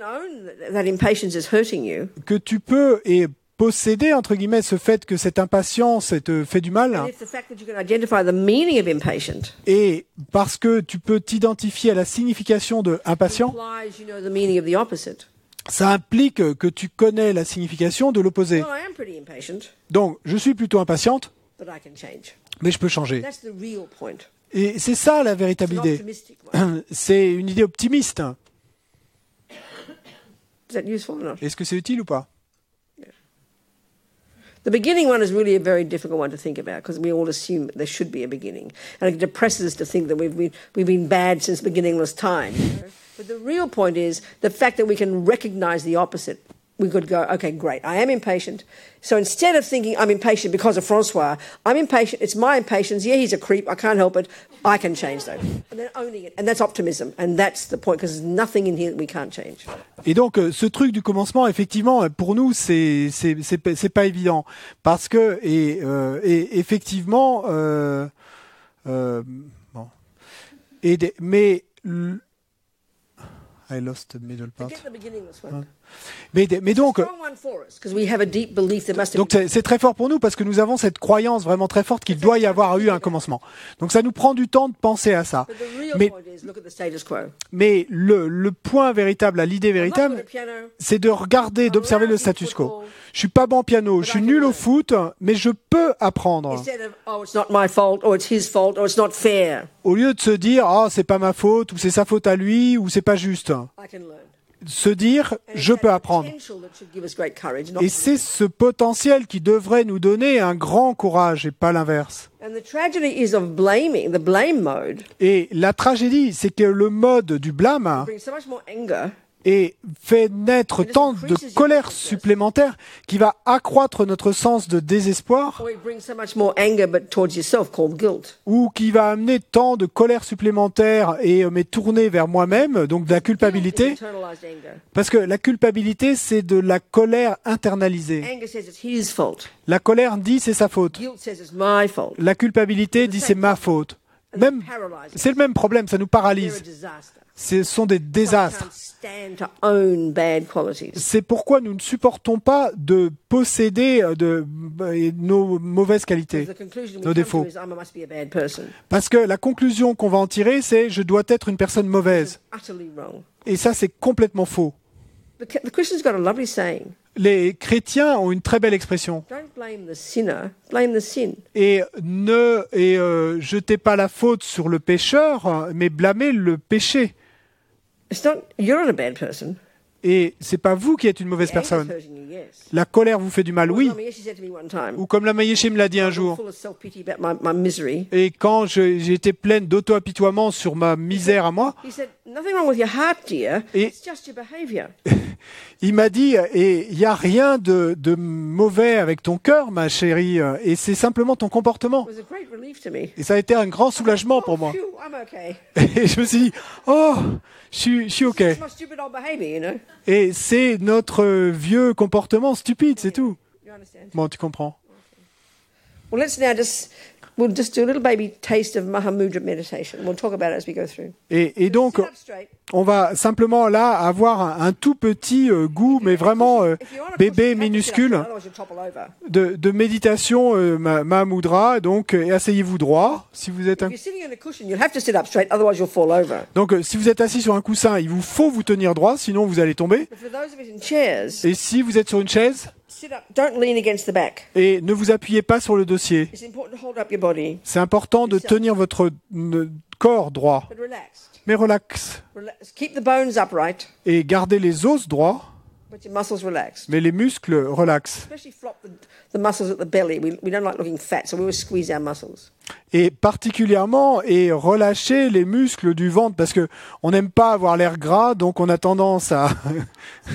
S2: que tu peux posséder, entre guillemets, ce fait que cette impatience te fait du mal. Et parce que tu peux t'identifier à la signification de impatient, ça implique que tu connais la signification de l'opposé. Donc, je suis plutôt impatiente, mais je peux changer. Et c'est ça la véritable idée. C'est une idée optimiste. Est-ce que c'est utile ou pas?
S1: The beginning one is really a very difficult one to think about because we all assume there should be a beginning, and it depresses us to think that we've been bad since beginningless time. But the real point is the fact that we can recognize the opposite we could go, okay, great, I am impatient. So instead of thinking I'm impatient because of Francois, I'm impatient, it's my impatience, yeah, he's a creep, I can't help it, I can change that. And then owning it, and that's optimism, and that's the point, because there's nothing in here that we can't change.
S2: Et donc, ce truc du commencement, effectivement, pour nous, c'est pas évident. Parce que, et effectivement, bon. Mais, I lost the middle part.
S1: Forget the beginningless one.
S2: Mais donc,
S1: Strong one for us, because we have a deep belief there must have
S2: donc c'est très fort pour nous parce que nous avons cette croyance vraiment très forte qu'il doit y avoir eu un commencement. Donc ça nous prend du temps de penser à ça.
S1: But the real
S2: Mais,
S1: point is, look at the status quo.
S2: mais le point véritable, l'idée
S1: I'm not
S2: véritable,
S1: good at piano.
S2: c'est de regarder, d'observer le status quo. Je suis pas bon au piano, je suis nul au foot, mais je peux apprendre.
S1: Instead of, oh, it's not my fault, or it's his fault, or it's not fair,
S2: Au lieu de se dire, ah, c'est pas ma faute, ou c'est sa faute à lui, ou c'est pas juste.
S1: I can learn.
S2: Se dire,
S1: And
S2: je
S1: it's
S2: peux
S1: that
S2: apprendre.
S1: potential that should give us great courage, not
S2: Et c'est ce potentiel qui devrait nous donner un grand courage et pas l'inverse.
S1: And the tragedy is of blaming, the blame mode
S2: Et la tragédie, c'est que le mode du blâme
S1: brings so much more anger.
S2: fait naître tant de colère supplémentaire qui va accroître notre sens de désespoir
S1: Or it brings so much more anger, but towards yourself, called guilt.
S2: ou qui va amener tant de colère supplémentaire et m'est tourné vers moi-même, donc de la culpabilité.
S1: It's internalized anger.
S2: Parce que la culpabilité, c'est de la colère internalisée.
S1: Anger says it's his fault.
S2: La colère dit c'est sa faute.
S1: Guilt says it's my fault.
S2: La culpabilité dit c'est ma faute.
S1: And
S2: Même,
S1: they paralyze us.
S2: c'est le même problème, ça nous
S1: They're a
S2: paralyse.
S1: disaster.
S2: Ce sont des
S1: I
S2: désastres.
S1: can't stand to own bad qualities.
S2: C'est pourquoi nous ne supportons pas de posséder nos mauvaises qualités,
S1: The conclusion we
S2: nos
S1: come
S2: défauts.
S1: to is I must be a bad person.
S2: Parce que la conclusion qu'on va en tirer, c'est je dois être une personne mauvaise.
S1: Utterly wrong.
S2: Et ça, c'est complètement faux.
S1: The Christian's got a lovely saying.
S2: Les chrétiens ont une très belle expression.
S1: Don't blame the sinner, blame the sin.
S2: Et jetez pas la faute sur le pécheur, mais blâmez le péché.
S1: You're not a bad person.
S2: Et c'est pas vous qui êtes une mauvaise
S1: The anger's
S2: personne.
S1: hurting you, yes.
S2: La colère vous fait du mal, oui.
S1: Well, yes, she said to me one time,
S2: Ou comme la Mayéché me l'a dit un jour.
S1: full of self-pity about my misery.
S2: Et quand j'ai été pleine d'auto-apitoiement sur ma misère à moi,
S1: He said, nothing wrong with your heart, dear.
S2: Et-
S1: It's just your behavior.
S2: il m'a dit, et il n'y a rien de mauvais avec ton cœur, ma chérie, et c'est simplement ton comportement.
S1: It was a great relief to me.
S2: Et ça a été un grand soulagement pour moi.
S1: Phew, I'm okay.
S2: Et je me suis dit, oh, je suis OK.
S1: It's my stupid old behavior, you know.
S2: Et c'est notre vieux comportement stupide, c'est tout.
S1: You understand?
S2: Bon, tu comprends.
S1: Well, we'll just do a little baby taste of Mahamudra meditation. We'll talk about it as we go through.
S2: Et donc,
S1: Sit up straight.
S2: on va simplement là avoir un tout petit goût, mais vraiment
S1: If you want to
S2: bébé
S1: push, you have to sit up
S2: minuscule
S1: straight, otherwise you'll topple over.
S2: de méditation Mahamudra. Donc, asseyez-vous droit. Si vous êtes
S1: If you're sitting on a cushion, you'll have to sit up straight, otherwise you'll fall over.
S2: Donc, si vous êtes assis sur un coussin, il vous faut vous tenir droit, sinon vous allez tomber.
S1: But for those of us in chairs,
S2: Et si vous êtes sur une chaise,
S1: sit up. Don't lean against the back.
S2: et ne vous appuyez pas sur le dossier.
S1: It's important to hold up your body,
S2: C'est important de tenir votre corps droit,
S1: but relaxed.
S2: mais relax.
S1: Keep the bones upright,
S2: Et gardez les os droits,
S1: but your muscles relaxed.
S2: mais les muscles relax.
S1: Especially flop the muscles at the belly. We don't like looking fat, so we always squeeze our muscles.
S2: Et particulièrement, et relâchez les muscles du ventre, parce que on n'aime pas avoir l'air gras, donc on a tendance à...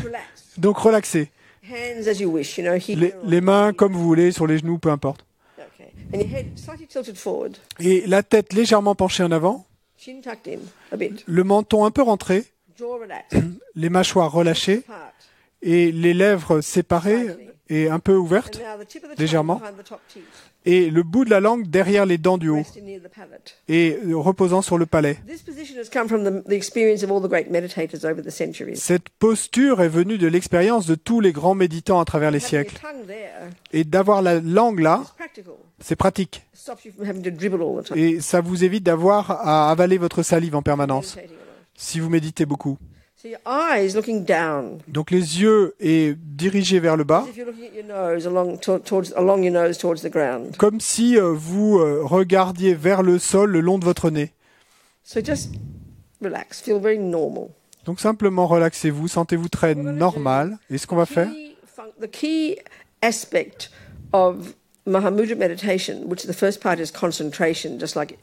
S1: Relax.
S2: donc relaxez.
S1: Hands as you wish, you know. Here or
S2: Les mains comme vous voulez, sur les genoux, peu importe.
S1: Okay. And your head slightly tilted forward,
S2: Et la tête légèrement penchée en avant,
S1: chin tucked in a bit,
S2: le menton un peu rentré,
S1: jaw relaxed,
S2: les mâchoires relâchées,
S1: heart.
S2: et les lèvres séparées et un peu ouvertes,
S1: And now the tip of the
S2: légèrement.
S1: tongue behind the top teeth,
S2: et le bout de la langue derrière les dents du haut,
S1: resting near the palate.
S2: et reposant sur le palais.
S1: This position has come from the experience of all the great meditators over the centuries.
S2: Cette posture est venue de l'expérience de tous les grands méditants à travers les
S1: Having your
S2: siècles.
S1: tongue there
S2: Et d'avoir la langue là,
S1: is practical.
S2: c'est pratique.
S1: It stops you from having to dribble all the time.
S2: Et ça vous évite d'avoir à avaler votre salive en permanence,
S1: Meditating a lot.
S2: si vous méditez beaucoup.
S1: So your eyes looking down,
S2: Donc les yeux est dirigés vers le bas,
S1: as if you're looking at your nose along your nose towards the ground.
S2: comme si vous regardiez vers le sol le long de votre nez.
S1: So just relax, feel very normal.
S2: Donc simplement relaxez-vous, sentez-vous très normal. Et ce qu'on va faire,
S1: The key aspect of Mahamudra meditation, which the first part is concentration, just like,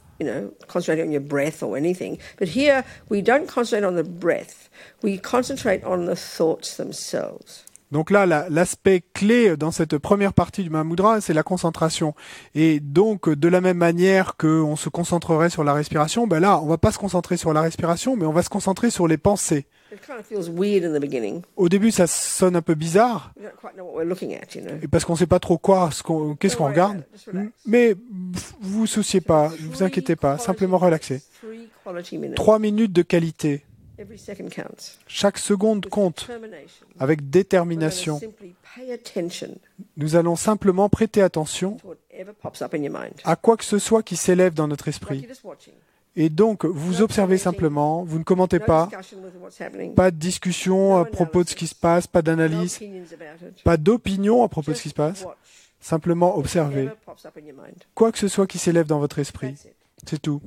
S1: concentrating on your breath or anything. But here, we don't concentrate on the breath. We concentrate on the thoughts themselves.
S2: Donc là, l'aspect clé dans cette première partie du Mahamudra, c'est la concentration. Et donc, de la même manière qu'on se concentrerait sur la respiration, ben là, on va pas se concentrer sur la respiration, mais on va se concentrer sur les pensées.
S1: It kind of feels weird in the beginning.
S2: Au début, ça sonne un peu bizarre,
S1: We don't quite know what we're looking at,
S2: et parce qu'on sait pas trop qu'est-ce qu'on
S1: Don't worry
S2: regarde.
S1: about it, just relax.
S2: Mais vous vous souciez pas, ne vous inquiétez pas, simplement relaxez.
S1: 3 minutes.
S2: 3 minutes de qualité.
S1: Every second counts.
S2: Chaque seconde compte.
S1: Determination.
S2: Avec
S1: We're going
S2: détermination.
S1: to simply pay attention
S2: Nous allons simplement prêter attention
S1: to whatever pops up in your mind.
S2: à quoi que ce soit qui s'élève dans notre
S1: Like
S2: esprit.
S1: you're just watching.
S2: Et donc, vous observez simplement, vous ne commentez
S1: No
S2: pas,
S1: discussion with what's happening.
S2: pas de discussion à propos de ce qui se passe, pas
S1: No
S2: d'analyse,
S1: opinions about it.
S2: pas d'opinion à propos de ce qui se
S1: Just
S2: passe.
S1: watch
S2: Simplement observez
S1: whatever pops up in your mind.
S2: quoi que ce soit qui s'élève dans votre esprit.
S1: That's it.
S2: C'est tout.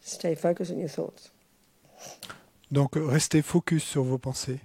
S1: Stay focused on your thoughts.
S2: Donc, restez focus sur vos pensées.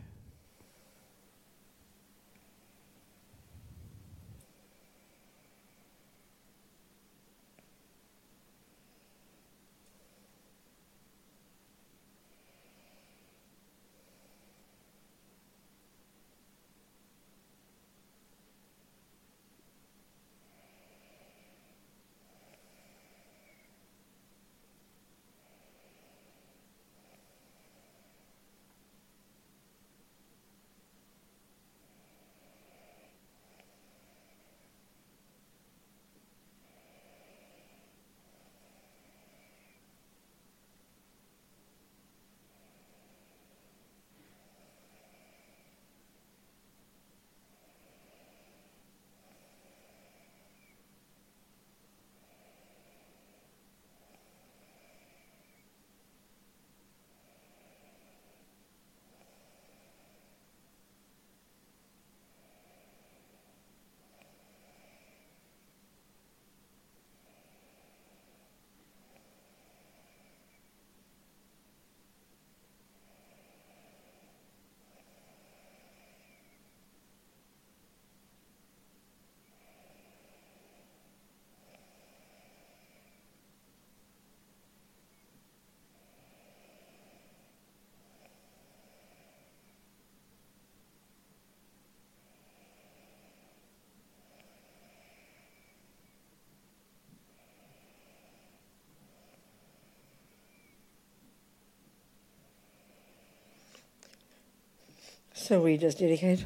S1: So we just dedicate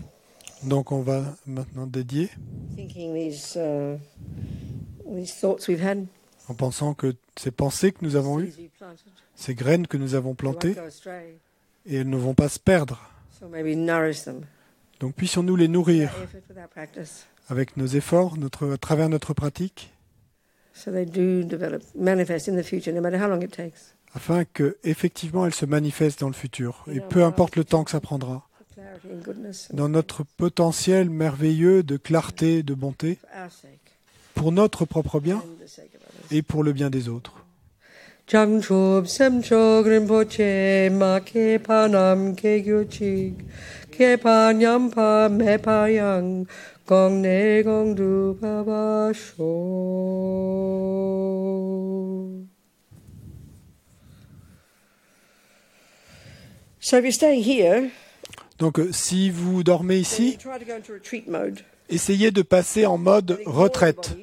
S2: Donc, on va maintenant dédier,
S1: thinking these thoughts we've had,
S2: en pensant que ces pensées que nous avons eues,
S1: seeds we've planted,
S2: ces graines que nous avons
S1: they won't
S2: plantées,
S1: go astray.
S2: et elles ne vont pas se perdre.
S1: So maybe nourish them.
S2: Donc, puissions-nous les nourrir
S1: Without effort, without practice,
S2: avec nos efforts, à travers notre pratique,
S1: so they do develop, manifest in the future, no matter how long it takes.
S2: afin que effectivement elles se manifestent dans le futur, et peu importe le temps que ça prendra,
S1: For clarity and goodness, and
S2: dans notre potentiel merveilleux de clarté, de bonté,
S1: for our sake
S2: pour notre propre bien
S1: and the sake of others.
S2: et pour le bien des autres.
S1: Jangchob Semchog Rinpoche Ma Ke Panam Ke Gyochig kepa nyampa mepa yang gong ne gong du baba sho. So if you're staying here,
S2: Donc, si vous dormez
S1: then
S2: ici,
S1: you try to go into retreat mode.
S2: essayez de passer en mode retraite.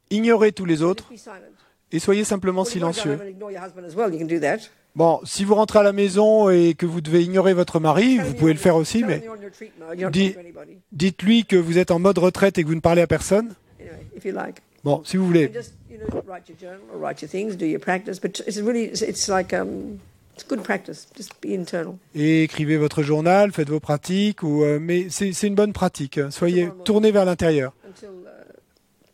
S2: Ignorez tous les autres
S1: Just be silent.
S2: et soyez simplement
S1: Well, you want to go home
S2: silencieux.
S1: and ignore your husband as well. You can do that.
S2: Bon, si vous rentrez à la maison et que vous devez ignorer votre mari, vous pouvez le faire aussi,
S1: Tell him
S2: mais
S1: you're on retreat mode. You're not
S2: Dis-
S1: talking to anybody.
S2: dites-lui que vous êtes en mode retraite et que vous ne parlez à personne.
S1: Anyway, if you like.
S2: Bon, si vous voulez.
S1: And just write your journal or write your things, do your practice. But it's really it's like it's good practice. Just be internal.
S2: Et écrivez votre journal, faites vos pratiques, mais c'est une bonne pratique. Soyez tournés vers l'intérieur.
S1: Until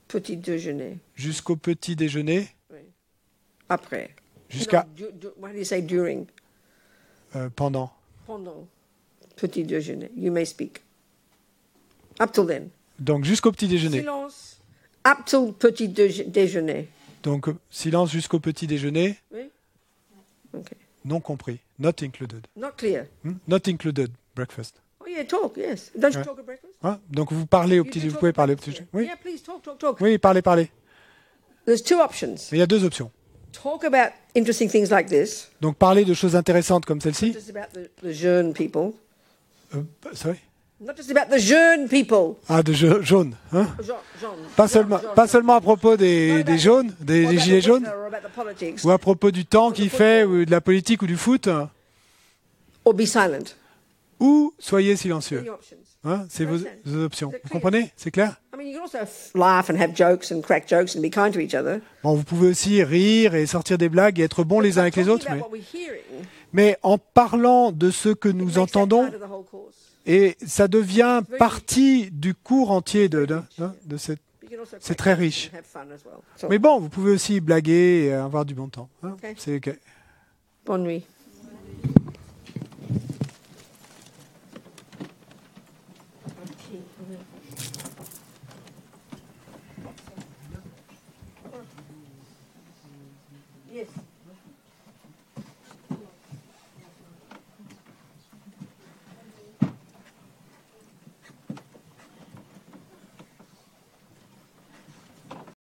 S1: petit déjeuner.
S2: Jusqu'au petit déjeuner,
S1: Après.
S2: jusqu'à
S1: Why do you say during?
S2: pendant.
S1: Pendant petit déjeuner. You may speak. Up till then.
S2: Donc jusqu'au petit déjeuner.
S1: Silence. Up till petit déjeuner.
S2: Donc silence jusqu'au petit déjeuner,
S1: Oui? Okay.
S2: non compris. Not included.
S1: Not clear.
S2: Not included breakfast.
S1: Oh yeah, talk, yes. Don't you
S2: Ouais.
S1: talk at breakfast?
S2: Hein? Donc vous parlez au
S1: You
S2: petit
S1: do
S2: vous
S1: talk
S2: pouvez
S1: at
S2: parler au
S1: breakfast,
S2: petit
S1: yeah.
S2: Oui.
S1: Yeah, please talk.
S2: Oui, parlez.
S1: There's two options.
S2: Mais il y a deux options.
S1: Talk about interesting things like this.
S2: Donc parler de choses intéressantes comme celle-ci.
S1: Just about the jeune people.
S2: Sorry.
S1: Not just about the jeune people.
S2: Ah, de jaune. Hein?
S1: Jean.
S2: Pas seulement à propos des jaunes, des gilets jaunes,
S1: Or about the politics.
S2: ou à propos du temps qu'il fait, ou de la politique ou du foot,
S1: Or be silent.
S2: ou soyez silencieux.
S1: The options.
S2: Hein? C'est vos options. Vous comprenez? C'est clair?
S1: I mean, you can also laugh and have jokes and crack jokes and be kind to each other.
S2: Bon, vous pouvez aussi rire et sortir des blagues et être bons les uns avec les autres,
S1: Talking about what we're hearing
S2: mais en parlant de ce que nous
S1: makes that
S2: entendons,
S1: part of the whole course.
S2: et ça devient partie du cours entier de cette...
S1: You can also
S2: C'est
S1: crack
S2: très
S1: jokes
S2: riche.
S1: and have fun as well. So,
S2: Mais bon, vous pouvez aussi blaguer et avoir du bon temps. Hein?
S1: Ok.
S2: C'est ok.
S1: bonne nuit. Yes.